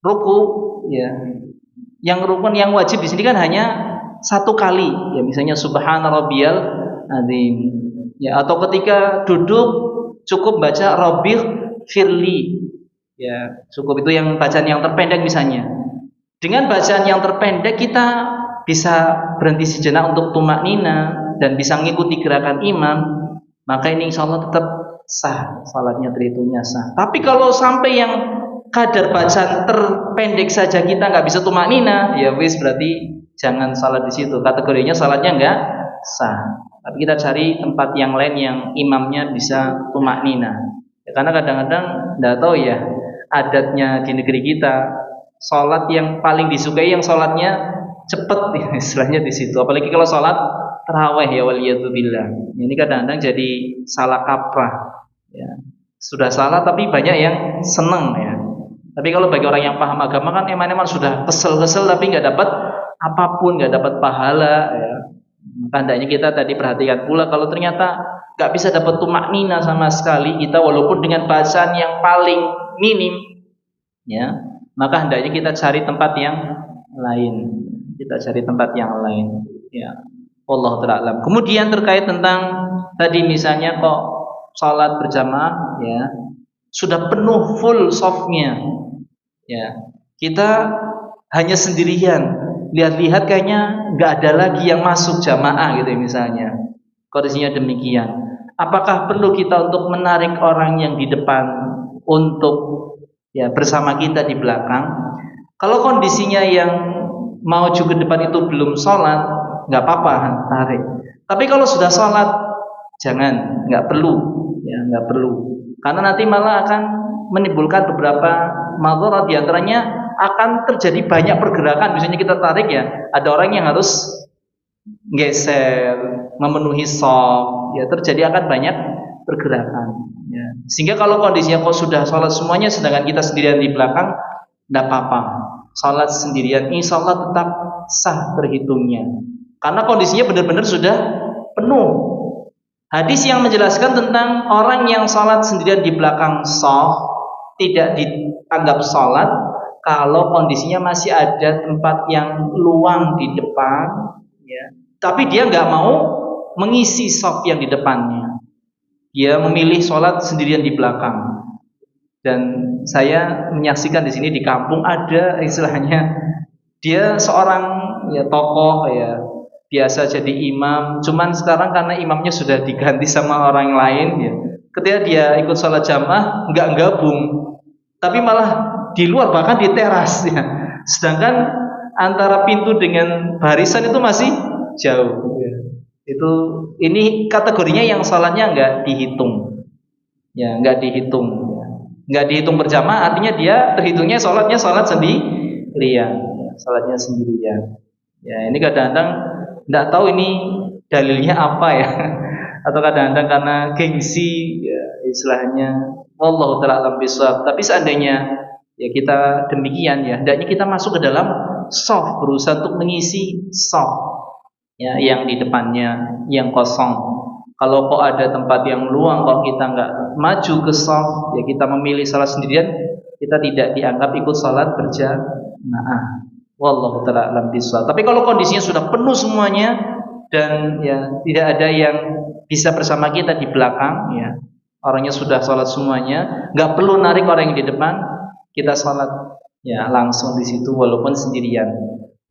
ruku, ya. Yang rukun yang wajib di sini kan hanya satu kali, ya misalnya subhana rabbiyal azim. Ya, atau ketika duduk cukup baca rabbih firli. Ya, cukup itu yang bacaan yang terpendek misalnya. Dengan bacaan yang terpendek kita bisa berhenti sejenak untuk tumak nina dan bisa mengikuti gerakan imam, maka ini insya Allah tetap sah, salatnya terhitungnya sah. Tapi kalau sampai yang kadar bacaan terpendek saja kita nggak bisa tumak nina, ya wis berarti jangan salat di situ. Kategorinya salatnya nggak sah. Tapi kita cari tempat yang lain yang imamnya bisa tumak nina. Ya, karena kadang-kadang nggak tahu ya adatnya di negeri kita, salat yang paling disukai yang salatnya cepet, istilahnya di situ. Apalagi kalau salat tarawih ya waliyadzubillah. Ini kadang-kadang jadi salah kaprah. Ya. Sudah salah tapi banyak yang seneng ya. Tapi kalau bagi orang yang paham agama kan emang sudah kesel-kesel tapi nggak dapat apapun, nggak dapat pahala ya. Tandanya kita tadi perhatikan pula kalau ternyata nggak bisa dapat tumak nina sama sekali kita walaupun dengan bacaan yang paling minim ya, maka hendaknya kita cari tempat yang lain. Kita cari tempat yang lain ya. Allah ta'ala. Kemudian terkait tentang tadi misalnya kok salat berjamaah ya sudah penuh full softnya ya, kita hanya sendirian, lihat-lihat kayaknya nggak ada lagi yang masuk jamaah gitu misalnya, kondisinya demikian, apakah perlu kita untuk menarik orang yang di depan untuk ya bersama kita di belakang? Kalau kondisinya yang mau juga depan itu belum sholat, nggak apa-apa tarik. Tapi kalau sudah sholat, jangan, nggak perlu, ya nggak perlu. Karena nanti malah akan menimbulkan beberapa madharat, diantaranya akan terjadi banyak pergerakan. Misalnya kita tarik ya, ada orang yang harus geser, memenuhi shaf, ya terjadi akan banyak pergerakan. Ya. Sehingga kalau kondisinya kok sudah sholat semuanya, sedangkan kita sendirian di belakang, tidak apa-apa. Sholat sendirian, insya Allah tetap sah terhitungnya. Karena kondisinya benar-benar sudah penuh. Hadis yang menjelaskan tentang orang yang sholat sendirian di belakang shaf tidak dianggap sholat kalau kondisinya masih ada tempat yang luang di depan, ya. Tapi dia nggak mau mengisi shaf yang di depannya. Dia memilih sholat sendirian di belakang. Dan saya menyaksikan di sini di kampung ada istilahnya dia seorang ya tokoh ya, biasa jadi imam, cuman sekarang karena imamnya sudah diganti sama orang lain ya, ketika dia ikut sholat jamaah nggak gabung, tapi malah di luar bahkan di teras ya. Sedangkan antara pintu dengan barisan itu masih jauh ya. Itu ini kategorinya yang sholatnya nggak dihitung ya, nggak dihitung ya. Nggak dihitung berjamaah, artinya dia terhitungnya sholatnya sholat sendirian ya, sholatnya sendirian ya. Ini kadang-kadang nggak tahu ini dalilnya apa ya, atau kadang-kadang karena gengsi ya, istilahnya wallahu ta'ala alam bishawab. Tapi seandainya ya kita demikian ya, hendaknya kita masuk ke dalam shaf, berusaha untuk mengisi shaf ya, yang di depannya yang kosong. Kalau kok ada tempat yang luang, kalau kita nggak maju ke shaf ya, kita memilih salat sendirian, kita tidak dianggap ikut salat berjamaah. Wallahu ta'ala alam bishawab. Tapi kalau kondisinya sudah penuh semuanya dan ya tidak ada yang bisa bersama kita di belakang ya, orangnya sudah sholat semuanya, nggak perlu narik orang yang di depan, kita sholat ya langsung di situ walaupun sendirian.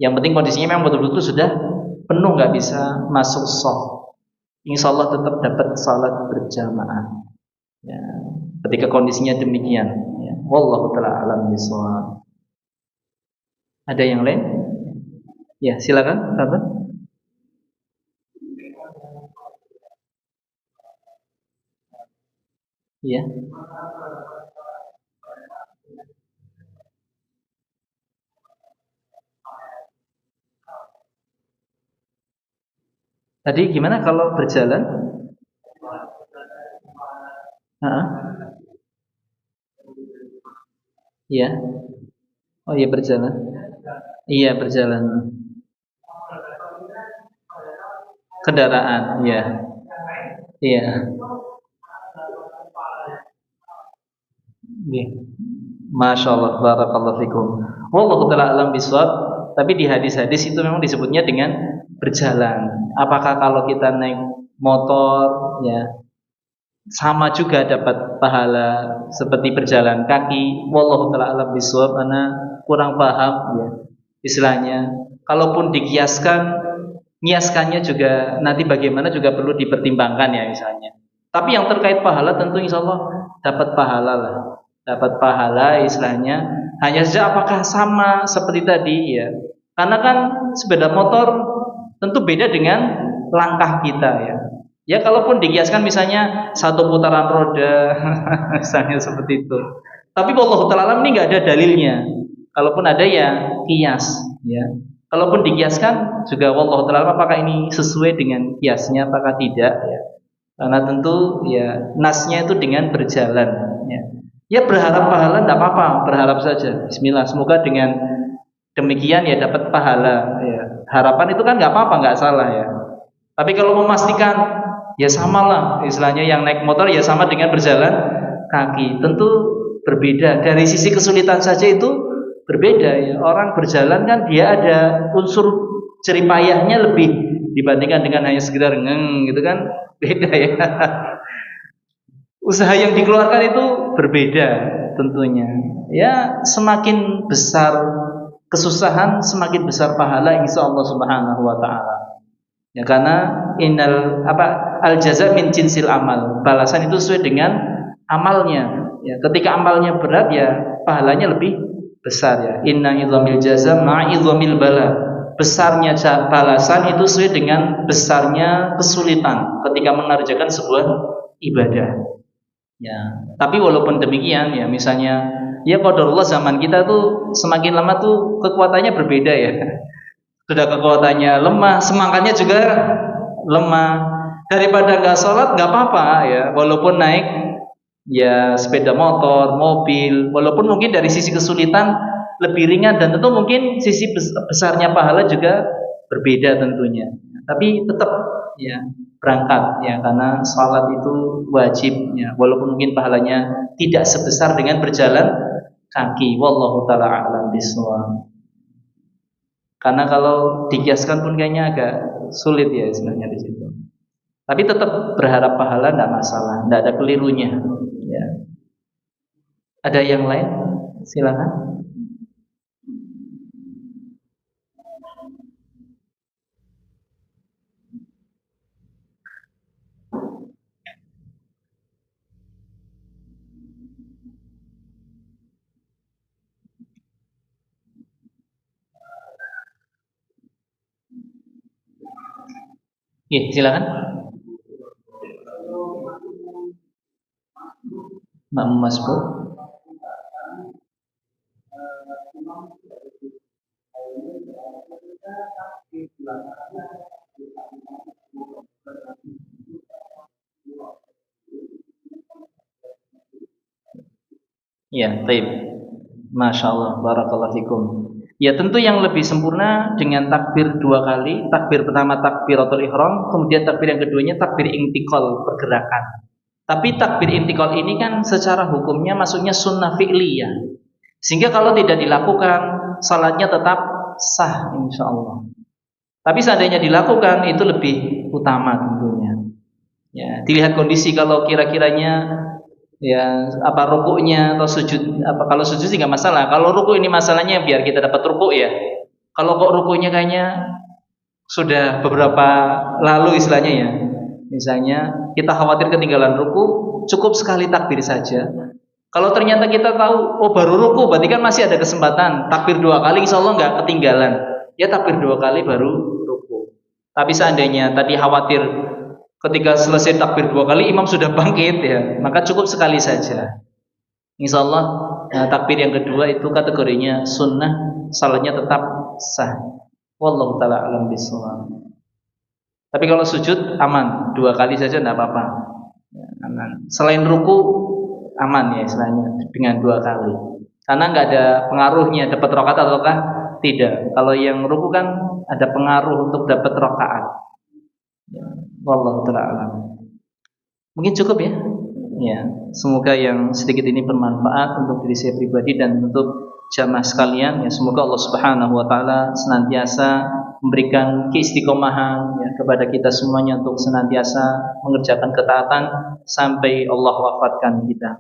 Yang penting kondisinya memang betul-betul sudah penuh, nggak bisa masuk shaf. Insya Allah tetap dapat sholat berjamaah ya, ketika kondisinya demikian ya. Wallahu ta'ala alam bishawab. Ada yang lain? Ya, silakan, sahabat. Ya. Tadi gimana kalau berjalan? Ya. Oh iya berjalan. Iya, berjalan. Kendaraan, iya. Iya. Iya. Masya Allah, barakallahu fikum. Wallahu ta'ala alam biswab. Tapi di hadis-hadis itu memang disebutnya dengan berjalan. Apakah kalau kita naik motor, ya sama juga dapat pahala seperti berjalan kaki? Wallahu ta'ala alam biswab. Karena kurang paham, ya istilahnya. Kalaupun niaskannya juga nanti bagaimana juga perlu dipertimbangkan ya misalnya. Tapi yang terkait pahala tentu insya Allah dapat pahala lah. Dapat pahala istilahnya. Hanya saja apakah sama seperti tadi ya. Karena kan sepeda motor tentu beda dengan langkah kita ya. Ya kalaupun dikiaskan misalnya satu putaran roda misalnya seperti itu. Tapi wallahu ta'ala ini nggak ada dalilnya. Kalaupun ada ya kias ya. Kalaupun dikiaskan juga wallahu ta'ala apakah ini sesuai dengan kiasnya apakah tidak ya. Karena tentu ya nasnya itu dengan berjalan ya. Ya berharap pahala tidak apa-apa, berharap saja. Bismillah, semoga dengan demikian ya dapat pahala ya. Harapan itu kan nggak apa-apa, nggak salah ya. Tapi kalau memastikan ya samalah istilahnya yang naik motor ya sama dengan berjalan kaki. Tentu berbeda. Dari sisi kesulitan saja itu berbeda ya. Orang berjalan kan dia ada unsur jeripayahnya lebih dibandingkan dengan hanya sekedar gitu kan. Beda ya. Usaha yang dikeluarkan itu berbeda tentunya. Ya semakin besar kesusahan semakin besar pahala insya Allah Subhanahu wa taala. Ya karena al jaza min jinsil amal. Balasan itu sesuai dengan amalnya. Ya, ketika amalnya berat ya pahalanya lebih besar ya. Inna idhamil jaza ma'idhamil bala. Besarnya balasan itu sesuai dengan besarnya kesulitan ketika mengerjakan sebuah ibadah. Ya, tapi walaupun demikian ya misalnya ya qadarullah zaman kita tuh semakin lama tuh kekuatannya berbeda ya. Sudah kekuatannya lemah, semangatnya juga lemah. Daripada nggak sholat nggak apa-apa ya, walaupun naik ya sepeda motor, mobil, walaupun mungkin dari sisi kesulitan lebih ringan dan tentu mungkin sisi besarnya pahala juga berbeda tentunya. Tapi tetap ya berangkat ya karena salat itu wajib ya walaupun mungkin pahalanya tidak sebesar dengan berjalan kaki. Wallahu taala a'lam bishawab. Karena kalau dikiaskan pun kayaknya agak sulit ya sebenarnya di situ. Tapi tetap berharap pahala tidak masalah, tidak ada kelirunya ya. Ada yang lain? Silakan. Iya, silakan. Mbak Mas Bu. Ya, taib. Masya Allah, barakallahu fikum. Ya tentu yang lebih sempurna dengan takbir 2 kali. Takbir pertama takbiratul ihram, kemudian takbir yang keduanya takbir intikal pergerakan. Tapi takbir intikal ini kan secara hukumnya maksudnya sunnah fi'liyah. Sehingga kalau tidak dilakukan, salatnya tetap sah insya Allah. Tapi seandainya dilakukan itu lebih utama tentunya. Ya, dilihat kondisi kalau kira-kiranya ya apa rukuknya atau sujud apa kalau sujud sih nggak masalah. Kalau rukuk ini masalahnya biar kita dapat rukuk ya. Kalau kok rukuknya kayaknya sudah beberapa lalu istilahnya ya. Misalnya kita khawatir ketinggalan rukuk, cukup sekali takbir saja. Kalau ternyata kita tahu oh baru rukuk berarti kan masih ada kesempatan takbir 2 kali insya Allah nggak ketinggalan. Ya takbir 2 kali baru rukuk. Tapi seandainya tadi khawatir ketika selesai takbir 2 kali imam sudah bangkit ya, maka cukup sekali saja. Insya Allah takbir yang kedua itu kategorinya sunnah, salatnya tetap sah. Wallahu taala alam bishawab. Tapi kalau sujud aman 2 kali saja tidak apa-apa. Ya, aman. Selain ruku aman ya istilahnya dengan 2 kali. Karena nggak ada pengaruhnya dapat rakaat ataukah Tidak. Kalau yang ruku kan ada pengaruh untuk dapat rakaat. Ya, wallahu taala alam. Mungkin cukup ya. Ya, semoga yang sedikit ini bermanfaat untuk diri saya pribadi dan untuk jamaah sekalian. Ya, semoga Allah Subhanahu wa taala senantiasa memberikan keistiqomahan ya, kepada kita semuanya untuk senantiasa mengerjakan ketaatan sampai Allah wafatkan kita.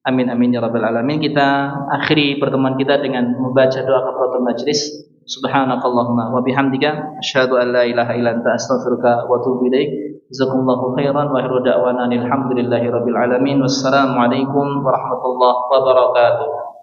Amin amin ya rabbal alamin. Kita akhiri pertemuan kita dengan membaca doa kafaratul majlis. Subhanakallahumma wa bihamdika asyhadu an la ilaha illa anta astaghfiruka wa atubu ilaik. Jazakumullahu khairan wa akhiru da'wana alhamdulillahi rabbil alamin. Wassalamu alaikum warahmatullahi wabarakatuh.